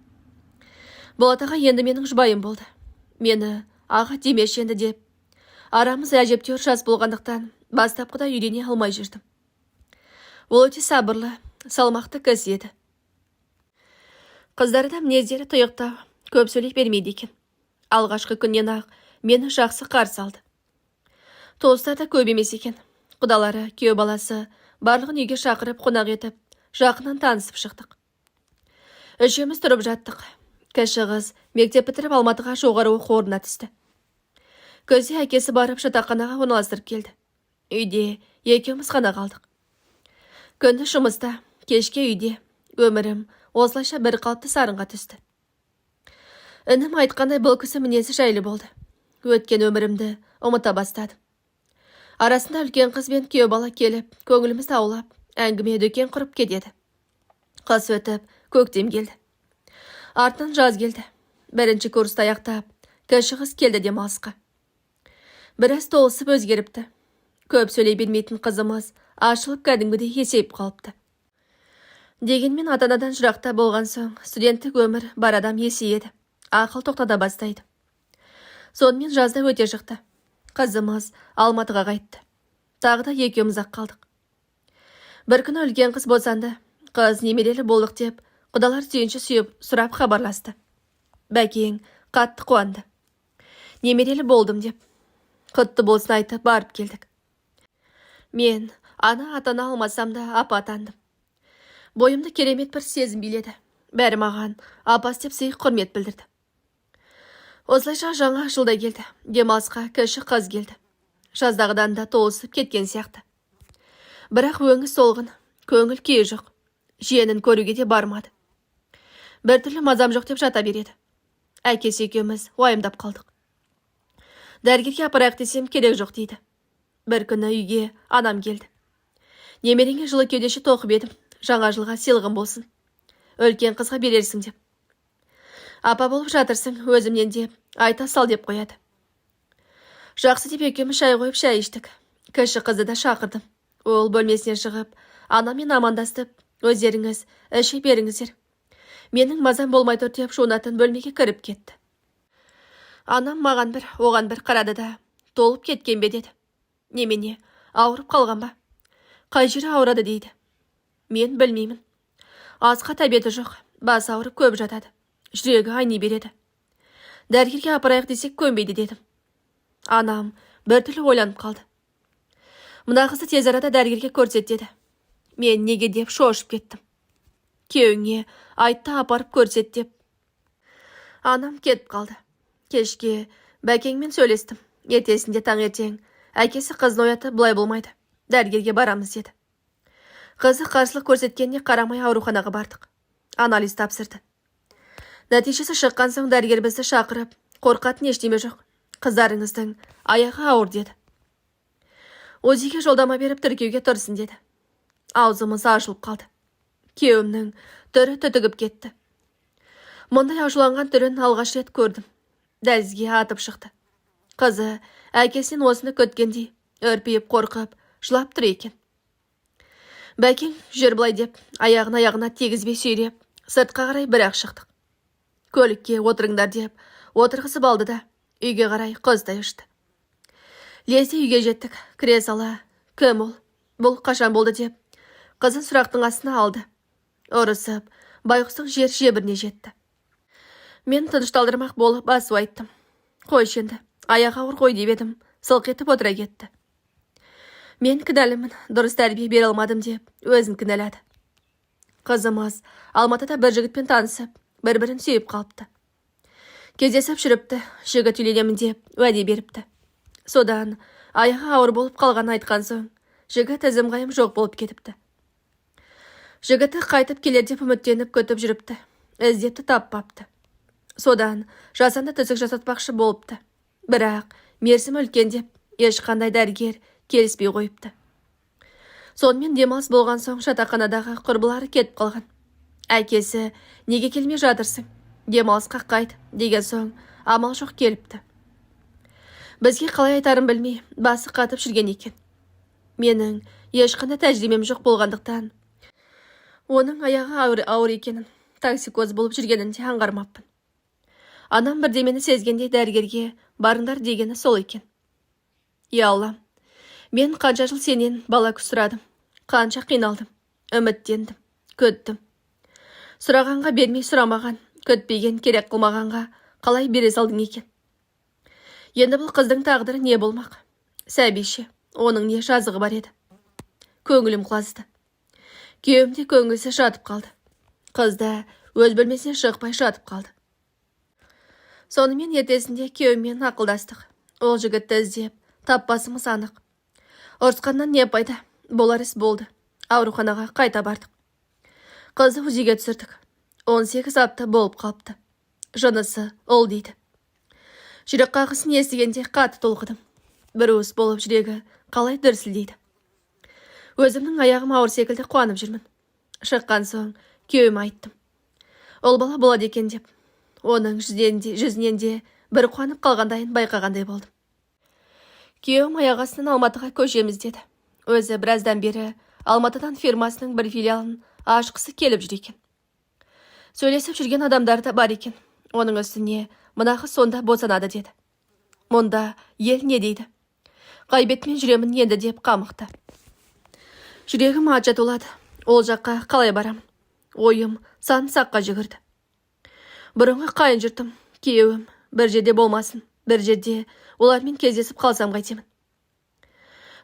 Болат аға енді менің жұбайым болды. Мені аға демеші енді деп. Арамыз әжептеуір жас болғандықтан бастапқыда үйлене алмай жүрдім. Ол өте сабырлы, салмақты кісі еді. Қыздары да мінездері тұйықтау, көп сөйлей бермейді екен. Алғашқы күннен ақ мені жақсы қарсы алды. Туыстар да көп емес екен. Құдалары, күйеу баласы барлығын үйге шақырып қонақ етіп, жақыннан танысып шықтық. Үшеуміз тұрып жаттық. Кіші қыз мектеп бітіріп Алматыға жоғары оқу орнына түсті. Күзде әкесі барып жатақханаға орналастырып келді. Үйде екеуміз ғана қалдық. Күні жұмыста, кешке үйде. Өмірім осылайша бір қалыпты сарынға түсті. Інім айтқандай бұл кісі мінезі жайлы болды. Өткен өмірімді ұмыта бастадым. Арасында үлкен қыз бен күйеу бала келіп, көңілімізді аулап, әңгіме дүкен құрып кетеді. Қыс өтіп, көктем келді. Артынан жаз келді. Бірінші курсты аяқтап, кіші қыз келді демалысқа. Біраз толысып өзгеріпті. Көп сөйлей бермейтін қызымыз ашылып кәдімгідей есейіп қалыпты. Дегенмен ата-анадан жырақта болған соң, студенттік өмір бар адам есейеді. Ақыл тоқтата бастайды. Сонымен жазда өте шықты. Қызымыз Алматыға қайтты. Тағы да екеуміз ақ қалдық. Бір күні үлкен қыз босанды. Қыз немерелі болдық деп, құдалар сүйінші сүйіп сұрап хабарласты. Бәкең қатты қуанды. Немерелі болдым деп. Құтты болсын айтып барып келдік. Мен ана атана алмасам да апа атандым. Бойымды керемет бір сезім биледі. Бәрі маған апас деп сый құрмет білдірді. Осылайша жаңа жылда келді. Демалысқа кіші қыз келді. Жаздағыдан да толысып кеткен сияқты. Бірақ өңі солғын, көңіл күйі жоқ. Жиенін көруге де бармады. Бір түрлі мазам жоқ деп жата береді. Әкесі екеуміз уайымдап қалдық. Дәрігерге апарайық десем керек жоқ дейді. Бір күні үйге анам келді. Немереңе жылы кеудеше тоқып едім. Жаңа жылға сыйлығым болсын. Үлкен қызға берерсің деп. Апа болып жатырсың, өзімнен деп, айта сал деп қояды. Жақсы деп екеуміз шай қойып шай іштік. Кіші қызды да шақырдым. Ол бөлмесінен шығып, анаммен амандастып, өздеріңіз іші беріңіздер. Менің мазам болмай тұр деп жуынатын бөлмеге кіріп кетті. Анам маған бір, оған бір қарады да, толып кеткен бе деді. Немене, ауырып қалған ба? Қай жері ауырады дейді. Мен білмеймін. Асқа тәбеті жоқ, бас ауырып көп жатады. Жүрегі айни береді. Дәрігерге апарайық десек көнбейді дедім. Анам бір түрлі ойланып қалды. Мына қызды тез арада дәрігерге көрсет деді. Мен неге деп шошып кеттім. Күйеуіңе айтты апарып көрсет деп. Анам кетіп қалды. Кешке бәкеңмен сөйлестім. Ертесінде таңертең әкесі қызын оятып, былай болмайды, дәрігерге барамыз деді. Қызы қарсылық көрсеткеніне қарамай ауруханаға бардық. Анализ тапсырды. Нәтижесі шыққан соң дәрігер бізді шақырып, қорқатын ештеме жоқ, қыздарыңыздың аяғы ауыр деді. ОЗИге жолдама беріп тіркеуге тұрсын деді. Аузымыз ашылып қалды. Күйеуімнің түрі түтігіп кетті. Мұндай ашуланған түрін алғаш рет көрдім. Дәлізге атып шықты. Қызы әкесінен осыны көткендей, үрпиіп қорқып, жылап тұр екен. Бәкең жүр былай деп, аяғына тегізбей сүйреп, сыртқа қарай бір-ақ шықтық. Көлікке отырыңдар деп, отырғызып алды да, үйге қарай қыздай ұшты. Лезде үйге жеттік, кіре сала, кім ол? Бұл қашан болды деп, қызын сұрақтың астына алды. Ұрысып, байқұстың жер-жебіріне жетті. Мен тынышталдырмақ болып басу айттым. Қойшы енді, аяғы ауыр ғой деп едім, сылқ етіп отыра кетті. Мен кінәлімін, дұрыс тәрбие бере алмадым деп, өзін кінәлады. Қызымыз Алматыда бір жігітпен танысып, бір-бірін сүйіп қалыпты. Кездесіп жүріпті, жігіт үйленемін деп, уәде беріпті. Содан аяғы ауыр болып қалған айтқан соң, жігіт ізім-ғайым жоқ болып кетіпті. Жігіті қайтып келер деп үміттеніп көтіп жүріпті, іздепті таппапты. Содан жасанды түсік жасатпақшы болыпты. Бірақ мерзім үлкен деп, ешқандай дәрігер келіспей қойыпты. Сонымен демалыс болған соң жатақханадағы құрбылары кетіп қалған. Әкесі, неге келмей жатырсың? Демалысқа қайт деген соң, амал жоқ келіпті. Бізге қалай айтарын білмей, басы қатып жүрген екен. Менің ешқандай тәжірибем жоқ болғандықтан, оның аяғы ауыр екенін, токсикоз болып жүргенін де аңғармаппын. Анам бірдемені сезгенде дәрігерге барыңдар дегені сол екен. Я Аллам, мен қанша жыл сенен бала күсірадым, қанша қиналдым, үміттендім, күттім. Сұрағанға бермей сұрамаған, күтпеген керек қылмағанға қалай бере салдың екен. Енді бұл қыздың тағдыры не болмақ? Сәбише, оның не жазығы бар еді? Көңілім құлазды. Күйеуім де көңілсіз жатып қалды. Қыз да өз бөлмесінен шықпай жатып қалды. Сонымен ертесінде күйеуіммен ақылдастық. Ол жігітті іздеп, таппасымыз анық. Ұрысқаннан не пайда? Болар іс болды. Ауруханаға қайта бардық. Қызды УЗИге түсірдік. 18 апта болып қалыпты. Жынысы ол дейді. Жүрек қағысын естігенде қатты толқыдым. Бір уыс болып жүрегі қалай дүрсілдейді. Өзімнің аяғым ауыр секілді қуанып жүрмін. Шыққан соң күйеуіме айттым. Ол бала болады екен деп. Оның жүзінен де бір қуанып қалғандайын байқағандай болдым. Күйеуім аяқ астынан Алматыға көшеміз деді. Өзі біраздан бері Алматыдан фирмасының бір филиалын ашқысы келіп жүр екен. Сөйлесіп жүрген адамдар да бар екен. Оның үстіне мынағы сонда босанады деді. Мұнда ел не дейді? Қайбетмен жүремін енді деп қамықты. Жүрегім атжа толады. Ол жаққа қалай барам? Ойым сан саққа жүгірді. Бұрынғы қайын жұртым, күйеуім бір жерде болмасын, бір жерде олармен кездесіп қалсам қайтемін.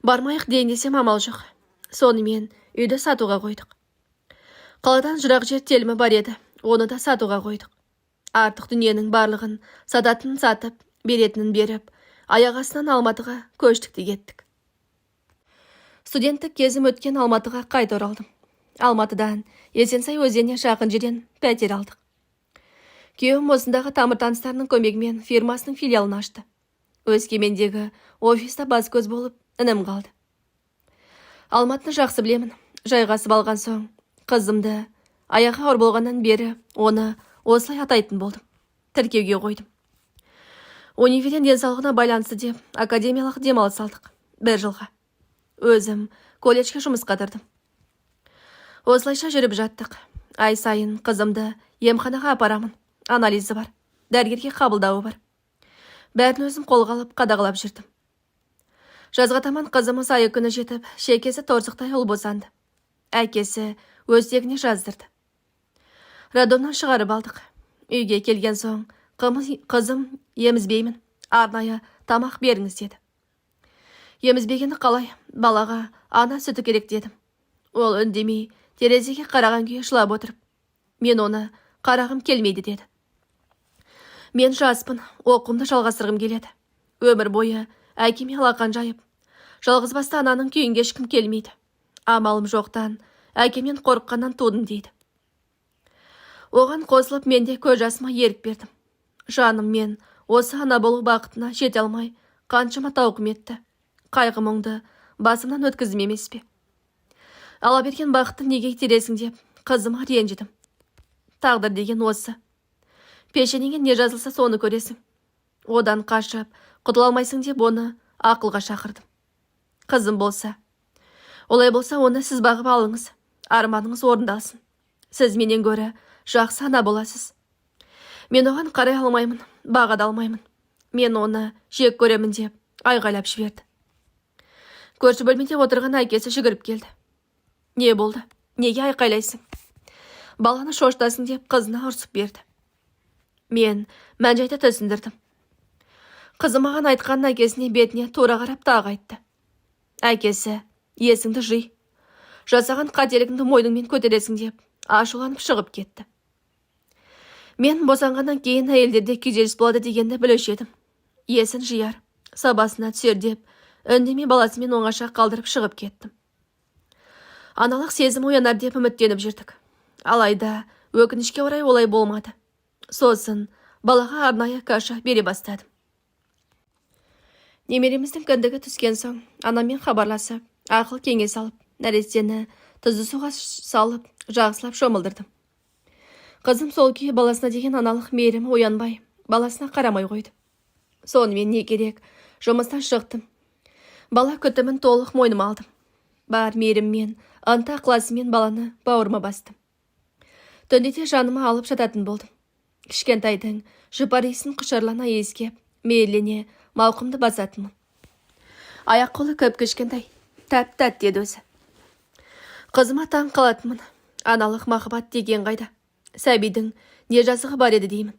Бармайық дейін десем амал жоқ. Сонымен үйді сатуға қойдық. Қаладан жырақ жер телімі бар еді, оны да сатуға қойдық. Артық дүниенің барлығын сататынын сатып, беретінін беріп, аяқ астынан Алматыға көштік те кеттік. Студенттік кезім өткен Алматыға қайта оралдым. Алматыдан Есенсай өзеніне жақын жерден пәтер алдық. Күйеуім осындағы тамыр-таныстарының көмегімен фирмасының филиалын ашты. Өскемендегі офиста бас көз болып інім қалды. Алматыны жақсы білемін. Жайғасып алған соң, қызымды аяғы ауыр болғаннан бері оны осылай атайтын болдым. Тіркеуге қойдым. Универден денсаулығына байланысты деп академиялық демалыс алдық. 1 жылға. Өзім колледжге жұмысқа тұрдым. Осылайша жүріп жаттық. Ай сайын қызымды емханаға апарамын. Анализі бар. Дәрігерге қабылдауы бар. Бәрін өзім қолға алып қадағалап жүрдім. Жазға таман қызымыз айы күні жетіп, шекесі торсықтай ұл босанды. Әкесі өз тегіне жаздырды. Радоннан шығарып алдық. Үйге келген соң, қызым емізбеймін, арнайы тамақ беріңіз деді. Емізбегені қалай? Балаға ана sütü керек дедім. Ол үндемей, терезеге қараған күйі жылап отырып. Қызым өлмесін, өлмесін деп, аяғына таңып-таңып ұрды. Содан күйеуім өлді. Өлді, өлді деп, аяғына таңып-таңып ұрды. Содан күйеуім өлді. Өлді, өлді деп, аяғына таңып-таңып ұрды. Содан күйеуім өлді. Мен оны қарағым келмейді деді. Мен жаспын, оқуымды жалғастырғым келеді. Өмір бойы әкеме алақан жайып, жалғызбасты ананың күйін кешкім келмейді. Амалым жоқтан, әкемнен қорыққаннан тудым дейді. Оған қосылып мен де көз жасыма ерік бердім. Жаным, мен осы ана болу бақытына жете алмай, қаншама тауқым етті. Қайғы мұңды басымнан өткіздім емес пе? Ала берген бақытты неге итересің деп, қызыма ренжідім. Тағдыр деген осы. Пешенеңе не жазылса соны көресің. Одан қашып, құтыла алмайсың деп оны ақылға шақырдым. Қызым болса, олай болса оны сіз бағып алыңыз, арманыңыз орындалсын. Сіз менен гөрі жақсы ана боласыз. Мен оған қарай алмаймын, баға да алмаймын. Мен оны жек көремін деп айғайлап жіберді. Көрші бөлмеде отырған әкесі жүгіріп келді. Не болды? Неге айқайлайсың? Баланы шоштасын деп қызына ұрсып берді. Мен мән-жайды түсіндірдім. Қызы маған айтқанын әкесіне бетіне тура қарап тағы айтты. Әкесі, есіңді жи. Жасаған қателігіңді мойныңмен көтересің деп ашуланып шығып кетті. Мен босанғаннан кейін әйелдерде күйзеліс болады дегенді білуші едім. Есін жияр, сабасына түсер деп, үндемей баласымен оңаша қалдырып шығып кеттім. Аналық сезім оянар деп үміттеніп жүрдік. Алайда өкінішке орай олай болмады. Сосын балаға арнайы каша бере бастадым. Немереміздің кіндігі түскен соң анаммен хабарласып, ақыл кеңес алып, нәрестені тұзды суға салып, жақсылап шомылдырдым. Қызым сол күйі баласына деген аналық мейірімі оянбай, баласына қарамай қойды. Сонымен не керек, жұмыстан шықтым. Бала күтімін толық мойныма алдым. Бар мейіріммен, ынта ықыласымен баланы бауырыма бастым. Түндете жаныма алып жататын болдым. Кішкентайдың жұпар иісін құшарлана иіскеп, мейірлене мауқымды басатынмын. Аяқ қолы кіп-кішкентай, тәп-тәт деді өзі. Қызыма таң қалатынмын. Аналық махаббат деген қайда? Сәбидің не жазығы бар еді деймін.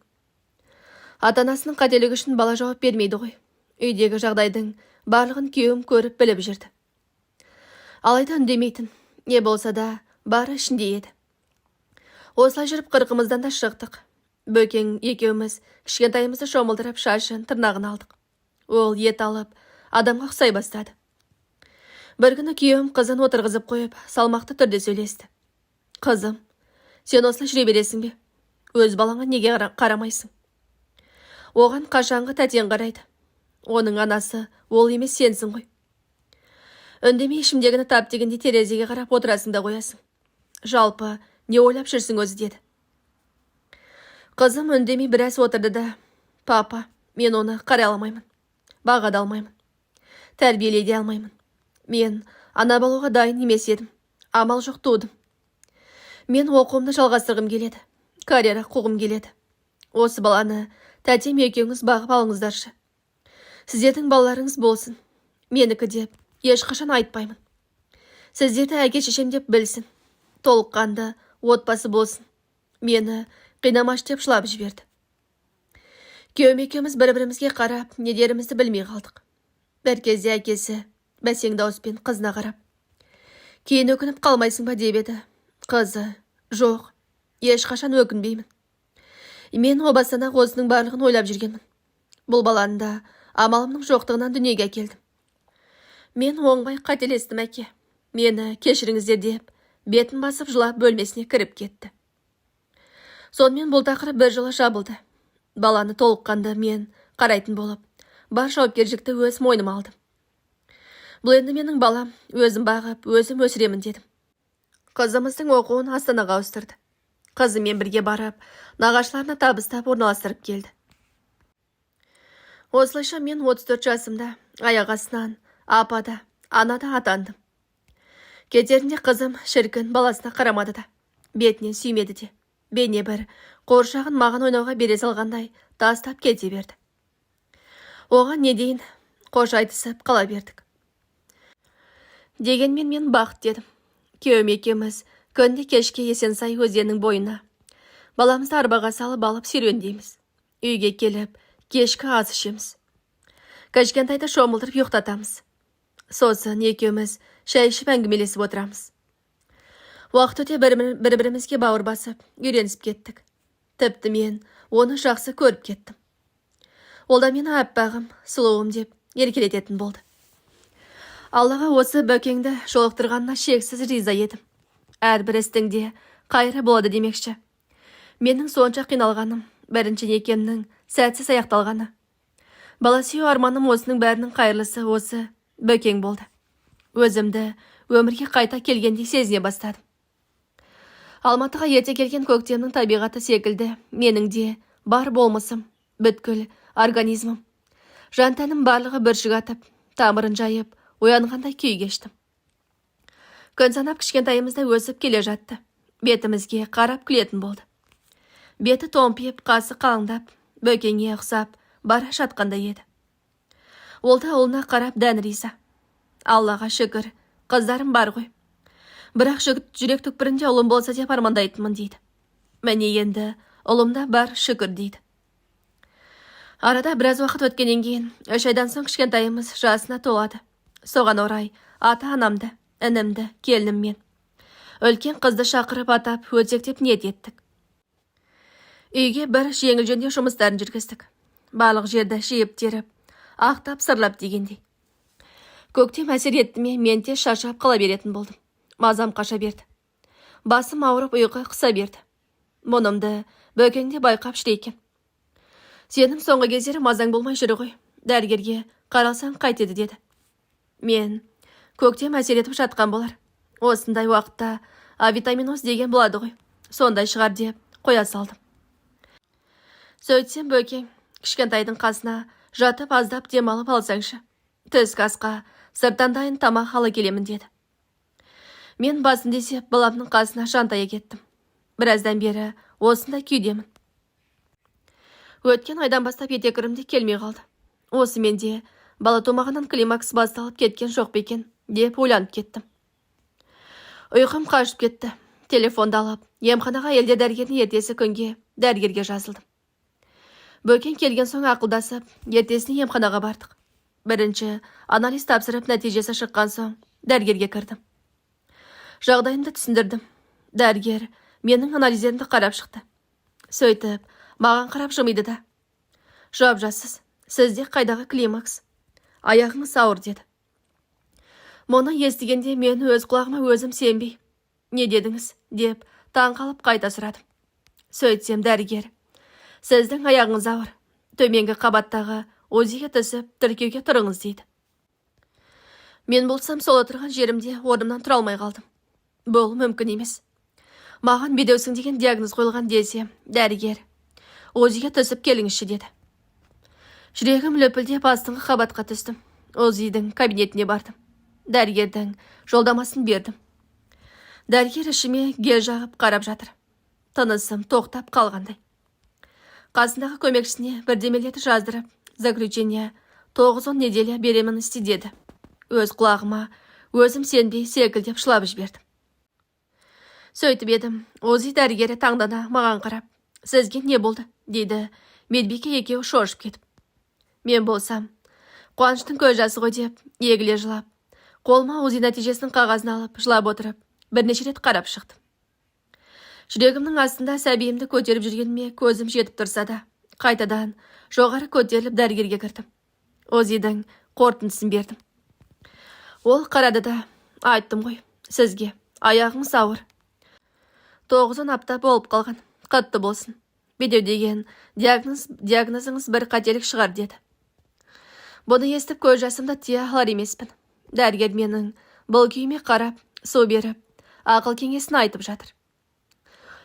Ата-анасының қателігі үшін бала жауап бермейді ғой. Үйдегі жағдайдың барлығын күйеуім көріп біліп жүрді. Алайда үндемейтін, не болса да бары ішінде еді. Осылай жүріп қырқымыздан да шықтық. Бөкең екеуміз кішкентайымызды шомылдырып шашын тырнағын алдық. Ол ет алып, адамға ұқсай бастады. Бір күні күйеуім қызын отырғызып қойып, салмақты түрде сөйлесті. Қызым, сен осылай жүре бересің бе? Өз балаңа неге қарамайсың? Оған қашанғы тәтен қарайды. Оның анасы ол емес сенсің ғой. Үндемей ішімдегіні тап дегенде терезеге қарап отырасың да қоясың. Жалпы не ойлап жүрсің өзі деді. Қызым үндемей біраз отырды да, папа, мен оны қарай алмаймын, баға да алмаймын, тәрбиелей де алмаймын. Мен ана болуға дайын емес едім, амал жоқ тудым. Мен оқуымды жалғастырғым келеді, карьера қуғым келеді. Осы баланы тәтем екеуіңіз бағып алыңыздаршы. Сіздердің балаларыңыз болсын, менікі деп ешқашан айтпаймын. Сіздерді әке-шешем деп білсін, толыққанды отбасы болсын. Мені қинамаш деп жылап жіберді. Күйеуім екеуміз бір-бірімізге қарап, не дерімізді білмей қалдық. Бір кезде әкесі бәсең дауыспен қызына қарап, кейін өкініп қалмайсың ба деп еді. Қызы, жоқ, ешқашан өкінбеймін. Мен о бастан-ақ осының барлығын ойлап жүргенмін. Бұл баланы да амалымның жоқтығынан дүниеге әкелдім. Мен оңбай қателестім, әке. Мені кешіріңіздер деп, бетін басып жылап бөлмесіне кіріп кетті. Сонымен бұл тақырып бір жылы жабылды. Баланы толыққанды мен қарайтын болып, бар жауапкершілікті өз мойныма алдым. Бұл енді менің балам, өзім бағып, өзім өсіремін дедім. Қызымыздың оқуын Астанаға ауыстырды. Қызымен бірге барып, нағашыларына табыстап орналастырып келді. Осылайша мен 34 жасымда аяқ астынан апа да, ана да атандым. Кетерінде қызым шіркін баласына қарамады да, бетінен сүймеді де, бейне бір қоршағын маған ойнауға бере салғандай тастап кете берді. Оған не дейін, қош айтысып қала бердік. Дегенмен мен бақыт дедім. Күйеуім екеуміз күнде кешке Есенсай өзенінің бойына баламызды арбаға салып алып серуендейміз. Үйге келіп, кешкі ас ішеміз. Кішкентайды шомылдырып ұйықтатамыз. Сосын екеуміз шай ішіп әңгімелесіп отырамыз. Уақыт өте бір-бірімізге бауыр басып, үйренісіп кеттік. Тіпті мен оны жақсы көріп кеттім. Ол да мені аппағым, сұлуым деп еркелететін болды. Аллаға осы Бөкеңді жолықтырғанына шексіз риза едім. Әрбір істің де қайыры болады демекші. Менің сонша қиналғаным, бірінші некемнің сәтсіз аяқталғаны. Бала сүю арманым осының бәрінің қайырлысы осы Бөкең болды. Өзімді өмірге қайта келгендей сезіне бастадым. Алматыға ерте келген көктемнің табиғаты секілді менің де бар болмысым, бүткіл организмім. Жан-тәнім барлығы бүршік атып, тамырын жайып, оянғандай күй кештім. Күн санап кішкентайымызда өсіп келе жатты. Бетімізге қарап күлетін болды. Беті томпиып, қасы қалыңдап, Бөкеңе ұқсап бара жатқандай еді. Ол да ұлына қарап дән риза. Аллаға шүкір, қыздарым бар ғой. Бірақ жүрек түкпірінде ұлым болса деп армандайтынмын дейді. Міне енді ұлымда бар шүкір дейді. Арада біраз уақыт өткеннен кейін 3 айдан соң кішкентайымыз жасына толады. Соған орай ата-анамды, інімді, келініммен үлкен қызды шақырып атап өтсек ниет еттік. Үйге бір жеңіл жөндеу жұмыстарын жүргіздік. Барлық жерді жиып-теріп, ақтап сырлап дегендей. Көктем әсер етті ме, мен тез шаршап қала беретін болдым. Мазам қаша берді. Басым ауырып ұйқы қыса берді. Мұнымды Бөкеңде байқап жүр екен. Сенің соңғы кездері мазаң болмай жүр ғой. Дәрігерге қаралсаң қайтеді деді. Мен көктем әсер етіп жатқан болар. Осындай уақытта авитаминоз деген болады ғой. Сондай шығар деп қоя салдым. Сөйтсем Бөкең кішкентайдың қасына жатып аздап демалып алсаңшы. Түскі асқа сырттан дайын тамақ ала келемін деді. Мен басын десеп баламның қасына жантая кеттім. Біраздан бері осындай күйдемін. Өткен айдан бастап етекірімде келмей қалды. Осы менде бала тумағынан климакс басталып кеткен жоқ па екен деп ойланып кеттім. Ұйқым қашып кетті. Телефонды алып, емханаға елде дәрігердің ертесі күнге дәрігерге жазылдым. Бөкең келген соң ақылдасып, ертесіне емханаға бардық. Бірінші анализ тапсырып, нәтижесі шыққан соң дәрігерге кірдім. Жағдайымды түсіндірдім. Дәрігер менің анализдерімді қарап шықты. Сөйтіп, маған қарап жымиды да. Жауап жассыз, сізде қайдағы климакс? Аяғыңыз ауыр деді. Мұны естігенде мен өз құлағыма өзім сенбей. Не дедіңіз? Деп таңқалып қайта сұрадым. Сөйтсем дәрігер, сіздің аяғыңыз ауыр. Төменгі қабаттағы УЗИге түсіп, тіркеуге тұрыңыз дейді. Мен болсам сол отырған жерімде орнымнан тұра алмай қалдым. Бұл мүмкін емес. Маған бедеусің деген диагноз қойылған десе, дәрігер УЗИге түсіп келіңізші деді. Жүрегім лөпілдеп астыңғы қабатқа түстім. УЗИдің кабинетіне бардым. Дәрігердің жолдамасын бердім. Дәрігер ішіме гел жағып қарап жатыр. Тынысым тоқтап қалғандай. Қасындағы көмекшісіне бірдемелерді жаздырып, заключение 9-10 неделя беремін істе деді. Өз құлағыма өзім сенбей секілдеп шылап жібердім. Сөйтіп едім, УЗИ дәрігері таңдана маған қарап, сізге не болды, дейді. Медбике екеуі шошып кетіп. Мен болсам, қуаныштың көз жасы ғой деп, егіле жылап, қолыма УЗИ нәтижесінің қағазын алып, жылап отырып, бірнеше рет қарап шықтым. Жүрегімнің астында сәбиімді көтеріп жүргеніме көзім жетіп тұрса да, қайтадан жоғары көтеріліп дәрігерге кірдім. УЗИдің қорытындысын бердім. Ол қарады да, айттым ғой, сізге аяғыңыз ауыр. 9-10 апта болып қалған, қатты болсын. Бедеу деген диагнозыңыз бір қателік шығар деді. Бұны естіп көз жасымды тия алар емеспін. Дәрігер менің бұл күйіме қарап, су беріп, ақыл кеңесін айтып жатыр.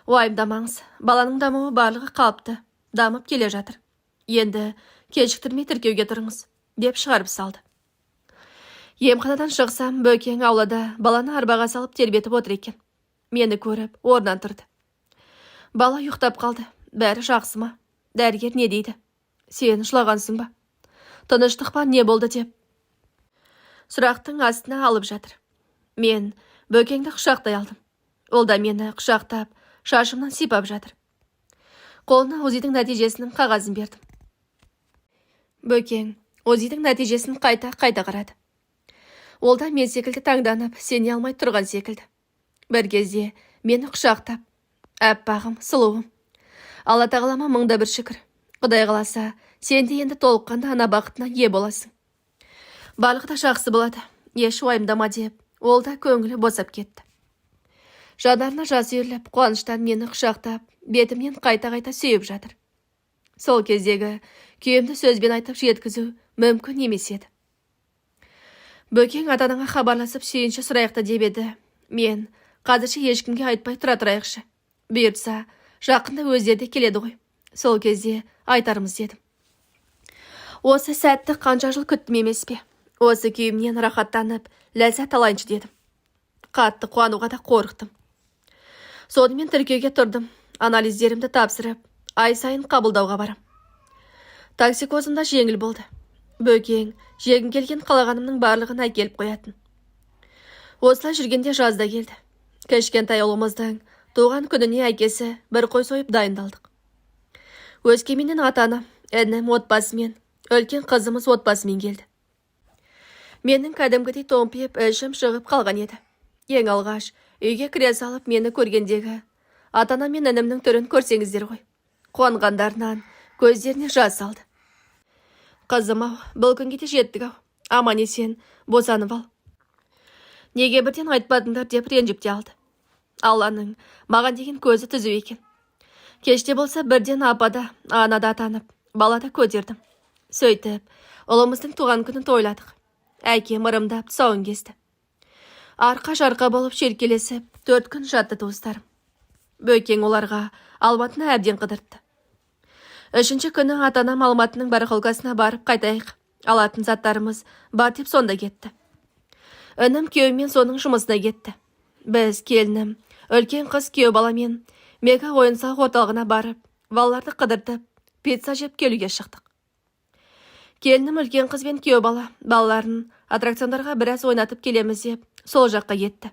Уайымдамаңыз, баланың дамуы барлығы қалыпты, дамып келе жатыр. Енді кешіктірмей тіркеуге тұрыңыз, деп шығарып салды. Емханадан шықсам, Бөкең аулада баланы арбаға салып тербетіп отыр екен. Мені көріп, орнан тұрды. Бала ұйықтап қалды. Бәрі жақсы ма? Дәрігер не дейді? Сен жылағансың ба? Тыныштық па, не болды деп? Сұрақтың астына алып жатыр. Мен Бөкеңді құшақтай алдым. Ол да мені құшақтап, шашымнан сипап жатыр. Қолына УЗИдің нәтижесінің қағазын бердім. Бөкең УЗИдің нәтижесін қайта қарады. Ол да мен секілді таңданып, сене алмай тұрған секілді. Бір кезде мені құшақтап, әппағым, сұлуым. Алла тағалама мыңда бір шүкір. Құдай қаласа, сен де енді толыққанды ана бақытына ие боласың. Барлығы да жақсы болады, еш уайымдама деп, ол да көңілі босап кетті. Жанарына жас үйіріліп, қуаныштан мені құшақтап, бетімнен қайта-қайта сүйіп жатыр. Сол кездегі күйімді сөзбен айтып жеткізу мүмкін емес еді. Бөкең ата-анаңа хабарласып сүйінші сұрайықты деп еді. Мен қазірше ешкімге айтпай тұра тұрайықшы. Бұйыртса, жақында өздері де келеді ғой. Сол кезде айтарымыз дедім. Осы сәтті қанша жыл күттім емес пе? Осы күйімнен рахаттанып, ләззат алайыншы дедім. Қатты қуануға да қорықтым. Сонымен тіркеуге тұрдым. Анализдерімді тапсырып, ай сайын қабылдауға барам. Токсикозымда жеңіл болды. Бөкең, жегім келген қалағанымның барлығын әкеліп қоятын. Осылай жүргенде жазда келді. Кішкентай ұлымыздың туған күніне әкесі бір қой сойып дайындалдық. Өскеменнен ата-анам, інім отбасымен, үлкен қызымыз отбасымен келді. Менің кәдімгідей томпиып, ішім шығып қалған еді. Ең алғаш үйге кіре салып мені көргендегі ата-анам мен інімнің түрін көрсеңіздер ғой. Қуанғандарынан көздеріне жас алды. Қызым-ау, бұл күнге де жеттік-ау. Аман есен босанып ал. Неге бірден айтпадыңдар деп ренжіп те алды. Алланың маған деген көзі түзу екен. Кеште болса бірден апада, анада атанып, балада көтердім. Сөйтіп, ұлымыздың туған күнін тойладық. Әкем ырымдап тұсауын кесті. Арқа-жарқа болып шеркелесіп, 4 күн жатты туыстарым. Бөкең оларға Алматыны әбден қыдыртты. 3-ші күні ата-анам Алматының барахолкасына барып қайтайық. Алатын заттарымыз бар деп сонда кетті. Інім күйеуімен соның жұмысына кетті. Біз келінім, үлкен қыз күйеу баламен мега ойын-сауық орталығына барып, балаларды қыдыртып, пицца жеп келуге шықтық. Келінім үлкен қыз бен күйеу балаларын аттракциондарға біраз ойнатып келеміз деп, сол жаққа кетті.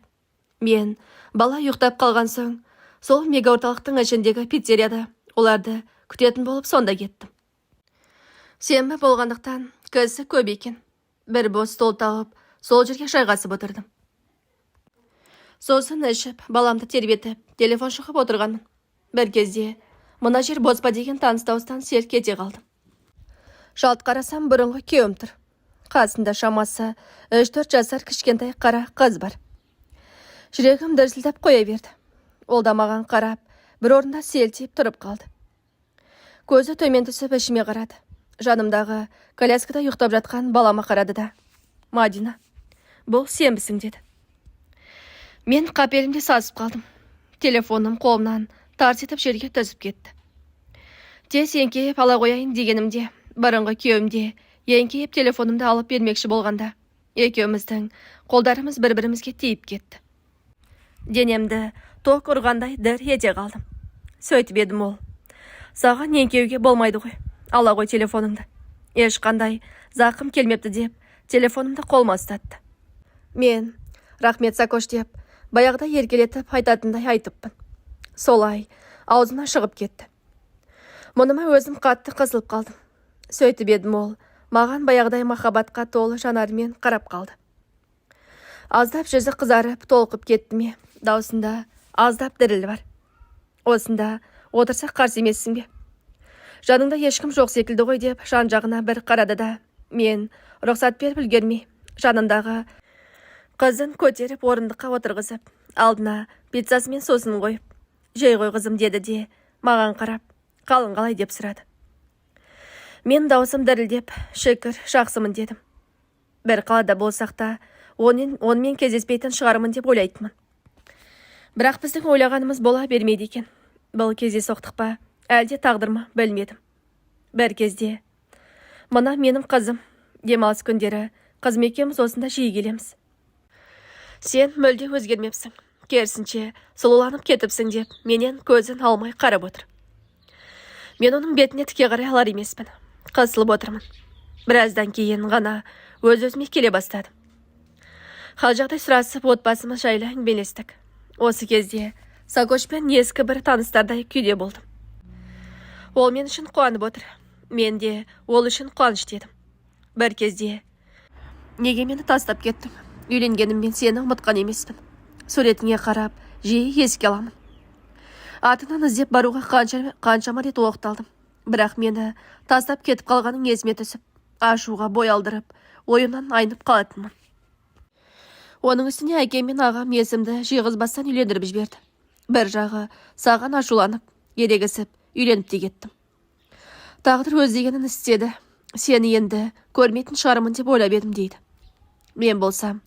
Мен бала ұйықтап қалған соң, сол мега орталықтың ішіндегі пиццерияда оларды күтетін болып сонда кеттім. Сенбі болғандықтан кісі көп екен. Бір бос стол тауып, сол жерге жайғасып отырдым. Сосын ішіп, баламды тербетіп, телефон шығып отырғанмын. Бір кезде, мына жер бос па деген таныс дауыстан селк ете қалдым. Жалт қарасам, бұрынғы күйеуім тұр. Қасында шамасы 3-4 жасар кішкентай қара қыз бар. Жүрегім дүрсілдеп қоя берді. Ол да маған қарап, бір орында селтиіп тұрып қалды. Көзі төмен түсіп ішіме қарады. Жанымдағы коляскада ұйықтап жатқан балама қарады да. Мадина, бұл сенбісің деді. Мен қапелімде сасып қалдым. Телефоным қолымнан тарс етіп жерге түсіп кетті. Тез еңкейіп ала қояйын дегенімде, бұрынғы күйеуімде еңкейіп телефонымды алып бермекші болғанда, екеуміздің қолдарымыз бір-бірімізге тиіп кетті. Денемді ток ұрғандай дір ете қалдым. Сөйтіп едім ол. Саған еңкеуге болмайды ғой. Ала қой телефоныңды. Ешқандай зақым келмепті деп, телефонымды қолыма ұстатты. Мен, рахмет Сакош деп, баяғыда еркелетіп айтатындай айтыппын. Солай, аузына шығып кетті. Мұныма өзім қатты қысылып қалдым. Сөйтіп едім ол, маған баяғыдай махаббатқа толы жанарымен қарап қалды. Аздап жүзі қызарып, толқып кетті ме, даусында аздап діріл бар. Осында отырсақ қарсы емессің бе? Жаныңда ешкім жоқ секілді ғой деп жан-жағына бір қарады да, мен рұқсат беріп үлгермей, жанындағы қызын көтеріп орындыққа отырғызып, алдына пиццасы мен сосын қойып, жей ғой қызым деді де, маған қарап, қалың қалай деп сұрады. Мен даусым дірілдеп, шүкір, жақсымын дедім. Бір қалада болсақ та, онымен кездеспейтін шығармын деп ойлайтынмын. Бірақ біздің ойлағанымыз бола бермейді екен. Бұл кезде соқтық па, әлде тағдыр ма, білмедім. Бір кезде, мына менің қызым, демалыс күндері қызым екеуміз осында жиі келеміз. Сен мүлде өзгермепсің, керісінше сұлуланып кетіпсің деп, менен көзін алмай қарап отыр. Мен оның бетіне тіке қарай алар емеспін, қысылып отырмын. Біраздан кейін ғана өз-өзіме келе бастадым. Хал жағдай сұрасып, отбасымыз жайлы әңгімелестік. Осы кезде Сакошпен ескі бір таныстардай күйде болдым. Ол мен үшін қуанып отыр. Мен де ол үшін қуаныш дедім. Бір кезде, неге мені тастап кеттің? Үйленгеніммен сені ұмытқан емеспін. Суретіңе қарап, жиі еске аламын. Атынан іздеп баруға қаншама рет оқталдым. Бірақ мені тастап кетіп қалғаның есіме түсіп, ашуға бой алдырып, ойымнан айнып қалатынмын. Оның үстіне әкем мен ағам есімді жиғызбастан үйлендіріп жіберді. Бір жағы саған ашуланып, ерегісіп, үйленіп те кеттім. Тағдыр өз дегенін істеді. Сені енді көрмейтін шығармын деп ойлап едім дейді. Мен болсам,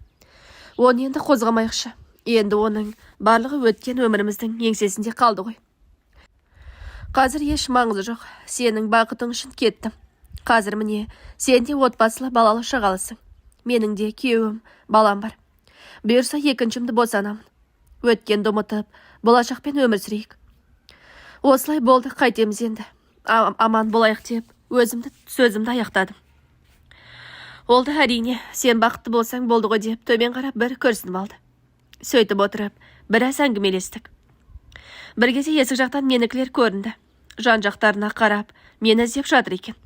оны енді қозғамайықшы. Енді оның барлығы өткен өміріміздің еңсесінде қалды ғой. Қазір еш маңызы жоқ. Сенің бақытың үшін кеттім. Қазір міне, сен де отбасылы балалы шағалысың. Менің де күйеуім, балам бар. Бұйырса екіншімді босанамын. Өткенді ұмытып, болашақпен өмір сүрейік. Осылай болды, қайтеміз енді. Аман болайық деп, сөзімді аяқтадым. Ол да әрине, сен бақытты болсаң болды ғой деп, төмен қарап бір күрсініп алды. Сөйтіп отырып, біраз әңгімелестік. Бір кезде есік жақтан менікілер көрінді. Жан жақтарына қарап, мені іздеп жатыр екен.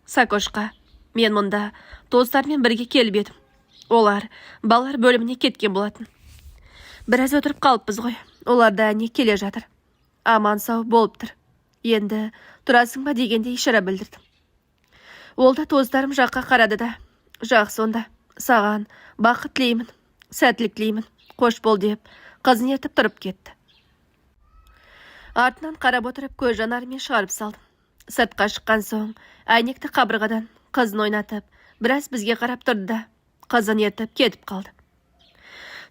Сакошқа, мен мұнда достармен бірге келіп едім. Олар балалар бөліміне кеткен болатын. Біраз отырып қалыппыз ғой. Олар да әне келе жатыр. Аман сау болып тұр. Енді тұрасың ба дегенде ишара білдірдім. Ол да достарым жаққа қарады да, жақсы онда, саған бақыт тілеймін, сәттілік тілеймін, қош бол деп, қызын ертіп тұрып кетті. Артынан қарап отырып көз жанарымен шығарып салдым. Сыртқа шыққан соң, әйнекті қабырғадан қызын ойнатып, біраз бізге қарап тұрды да, қызын ертіп кетіп қалды.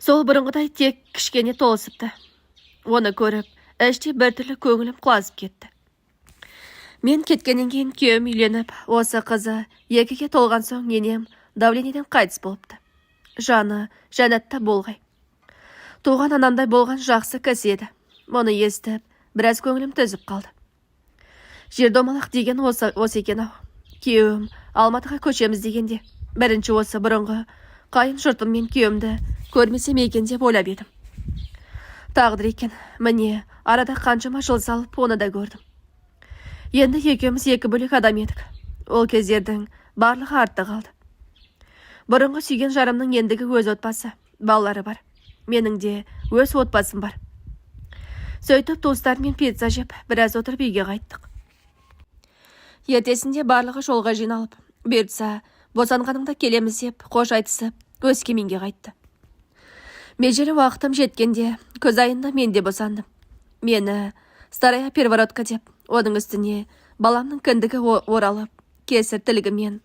Сол бұрынғыдай тек кішкене толысыпты. Оны көріп, іште біртүрлі көңілім құлазып кетті. Мен кеткеннен кейін күйеуім үйленіп, осы қызы екіге толған соң енем давлениеден қайтыс болыпты. Жаны жәннатта болғай. Туған анамдай болған жақсы кісі еді. Мұны естіп, біраз көңілім түзіп қалды. Жердомалақ деген осы екен-ау. Күйеуім Алматыға көшеміз дегенде, бірінші осы бұрынғы қайын жұртым мен күйеуімді көрмесем екен деп ойлап едім. Тағдыр екен, міне, арада қаншама жыл салып, оны да көрдім. Енді екеуміз екі бөлек адам едік. Ол кездердің барлығы артта қалды. Бұрынғы сүйген жарымның ендігі өз отбасы, балалары бар. Менің де өз отбасым бар. Сөйтіп туыстармен пицца жеп, біраз отырып үйге қайттық. Ертесінде барлығы жолға жиналып, бұйыртса босанғаныңда келеміз деп, қош айтысып, Өскеменге қайтты. Межелі уақытым жеткенде, күз айында мен де босандым. Мені Старая Первородка деп, оның үстіне баламның кіндігі оралып, кесір тілігімен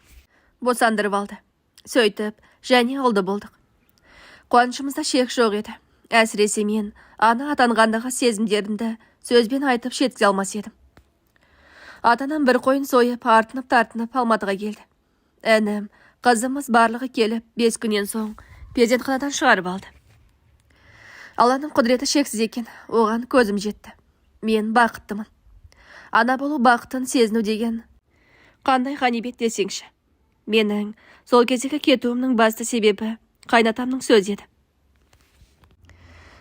босандырып алды. Сөйтіп, және алды болдық. Қуанышымызда шек жоқ еді. Әсіресе мен ана атанғандағы сезімдерімді сөзбен айтып жеткізе алмас едім. Атанам бір қойын сойып, артынып-тартынып Алматыға келді. Інім, қызымыз барлығы келіп, 5 күннен соң перзентханадан шығарып алды. Алланың құдіреті шексіз екен, оған көзім жетті. Мен бақыттымын. Ана болу бақытын сезіну деген қандай ғанибет десеңші. Менің сол кездегі кетуімнің басты себебі қайнатамның сөзі еді.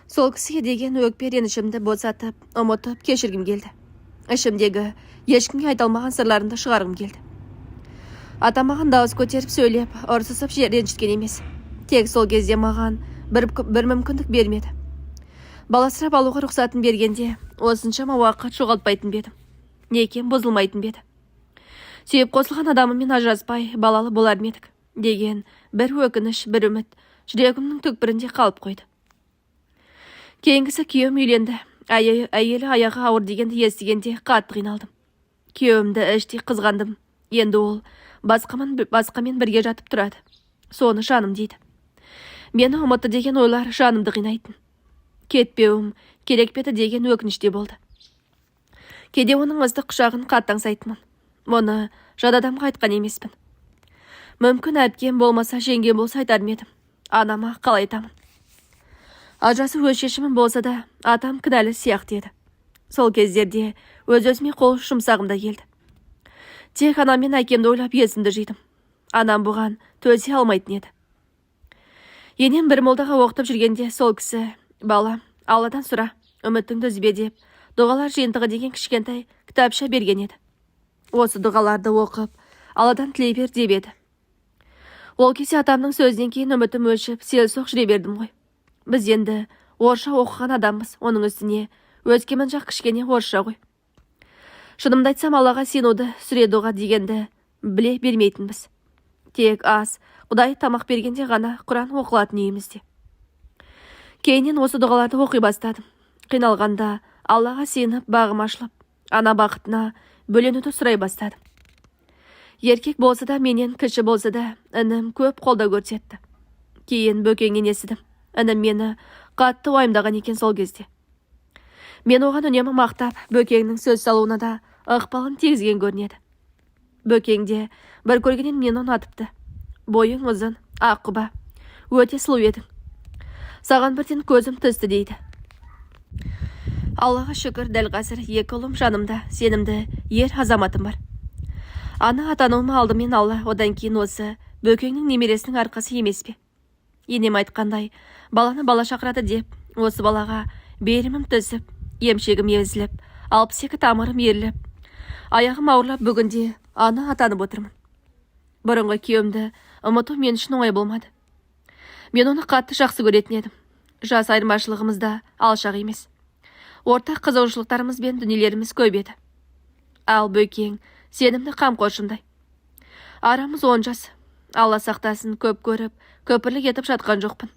Сол кісіге деген өкпе ренішімді босатып, ұмытып, кешіргім келді. Ішімдегі ешкімге айталмаған сырларымды шығарғым келді. Атамаған дауыс көтеріп сөйлеп, ұрсысып ренжіткен емес. Тек сол кезде маған бір мүмкіндік бермеді. Баласырап алуға рұқсатын бергенде, осыншама уақыт жоғалтпайтын бедім. Некем бұзылмайтын беді. Сүйіп қосылған адамымен ажыраспай, балалы болар медік деген бір өкініш, бір үміт жүрегімнің түкпірінде қалып қойды. Кейінгісі күйеуім үйленді. Әйелі аяғы ауыр дегенді естігенде қатты қиналдым. Күйеуімді іштей қызғандым. Енді ол басқамен бірге жатып тұрады. Соны жаным дейді. Мені ұмытты деген ойлар жанымды қинайтын. Кетпеуім керек педі деген өкініште болды. Кейде оның ыстық құшағын қатты аңсайтынмын. Мұны жат адамға айтқан емеспін. Мүмкін әпкем болмаса, жеңгем болса айтар едім. Анама қалай айтамын? Ажасы өз шешімім болса да, атам кінәлі сияқты еді. Сол кездерде өз-өзіме қол жұмсағым да келді. Тек анам мен әкемді ойлап есімді жидым. Анам бұған төзе алмайтын еді. Енем бір молдаға оқытып жүргенде сол кісі, балам, Алладан сұра, үмітіңді үзбе деп, дұғалар жиынтығы деген кішкентай кітапша берген еді. Осы дұғаларды оқып, Алладан тілей бер деп еді. Ол кезде атамның сөзінен кейін үмітім өшіп, селсоқ жүре бердім ғой. Біз енді орысша оқыған адамбыз, оның үстіне өскемен жақ кішкене орысша ғой. Шынымды айтсам, Аллаға сенуді, сүредуға дегенді біле бермейтінбіз. Тек ас, Құдай тамақ бергенде ғана Құран оқылатын үйімізде. Кейіннен осы дұғаларды оқи бастадым. Қиналғанда Аллаға сеніп, бағым ашылып, ана бақытына бөленуді сұрай бастадым. Еркек болса да, менен кіші болса да, інім көп қолда көрсетті. Кейін Бөкеңнен естідім. Інім мені қатты уайымдаған екен сол кезде. Мен оған үнемі мақтап, Бөкеңнің сөз салуына да ықпалын тигізген көрінеді. Бөкеңде бір көргеннен мені ұнатыпты. Бойың ұзын, аққұба, өте сұлу едің. Саған бірден көзім түсті дейді. Аллаға шүкір, дәл қазір екі ұлым жанымда, сенімді ер азаматым бар. Ана атануыма алдымен Алла, одан кейін осы Бөкеңнің немересінің арқасы емес пе? Енем айтқандай, баланы бала шақырады деп, осы балаға берімім түсіп, емшегім езіліп, 62 тамырым ерліп, аяғым ауырлап, бүгінде ана атанып отырмын. Бұрынғы күйеуімді ұмыту мен үшін оңай болмады. Мен оны қатты жақсы көретін едім. Жас айырмашылығымыз да алшақ емес. Ортақ қызығушылықтарымыз бен дүниелеріміз көп еді. Ал Бөкең сенімді қамқоршымдай. Арамыз 10 жас. Алла сақтасын, көп көріп, көпірлік етіп жатқан жоқпын.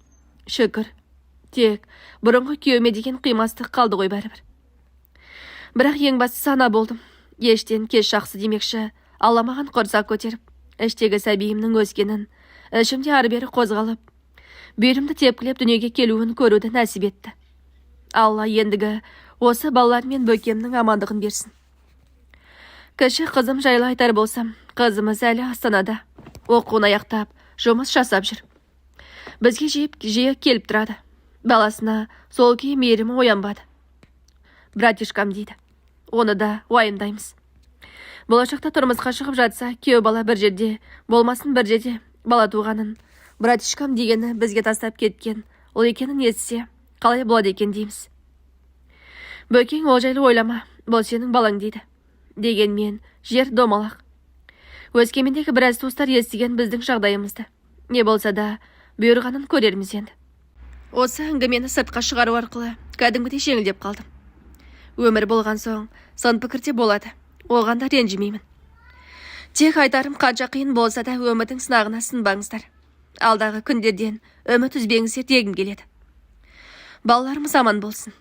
Шүкір. Тек бұрынғы күйеуіме деген қимастық қалды ғой бәрібір. Бірақ ең бастысы ана болдым. Ештен кеш жақсы демекші, Алла маған құрсақ көтеріп, іштегі сәбиімнің өскенін, ішімде ары-бері қозғалып, бүйірімді тепкілеп дүниеге келуін көруді нәсіп етті. Алла ендігі осы балалар мен Бөкемнің амандығын берсін. Кіші қызым жайлы айтар болсам, қызымыз әлі Астанада, оқуын аяқтап, жұмыс жасап жүр. Бізге жиі келіп тұрады. Баласына сол күйі мейірімі оянбады. Братишкам дейді. Оны да уайымдаймыз. Болашақта тұрмысқа шығып жатса, күйеу бала бір жерде, болмасын бір жерде бала туғанын, братишкам дегені бізге тастап кеткен, ол екенін естісе, қалай болады екен дейміз. Бөкең ол жайлы ойлама, бұл сенің балаң дейді. Дегенмен жер домалақ. Өскемендегі біраз туыстар естіген біздің жағдайымызды. Не болса да бұйырғанын көрерміз енді. Осы әңгімені сыртқа шығару арқылы кәдімгідей жеңілдеп қалдым. Өмір болған соң сан пікірде болады. Оған да ренжімеймін. Тек айтарым, қанша қиын болса да өмірдің сынағына сынбаңыздар. Алдағы күндерден үміт үзбеңіздер дегім келеді. Балаларымыз аман болсын.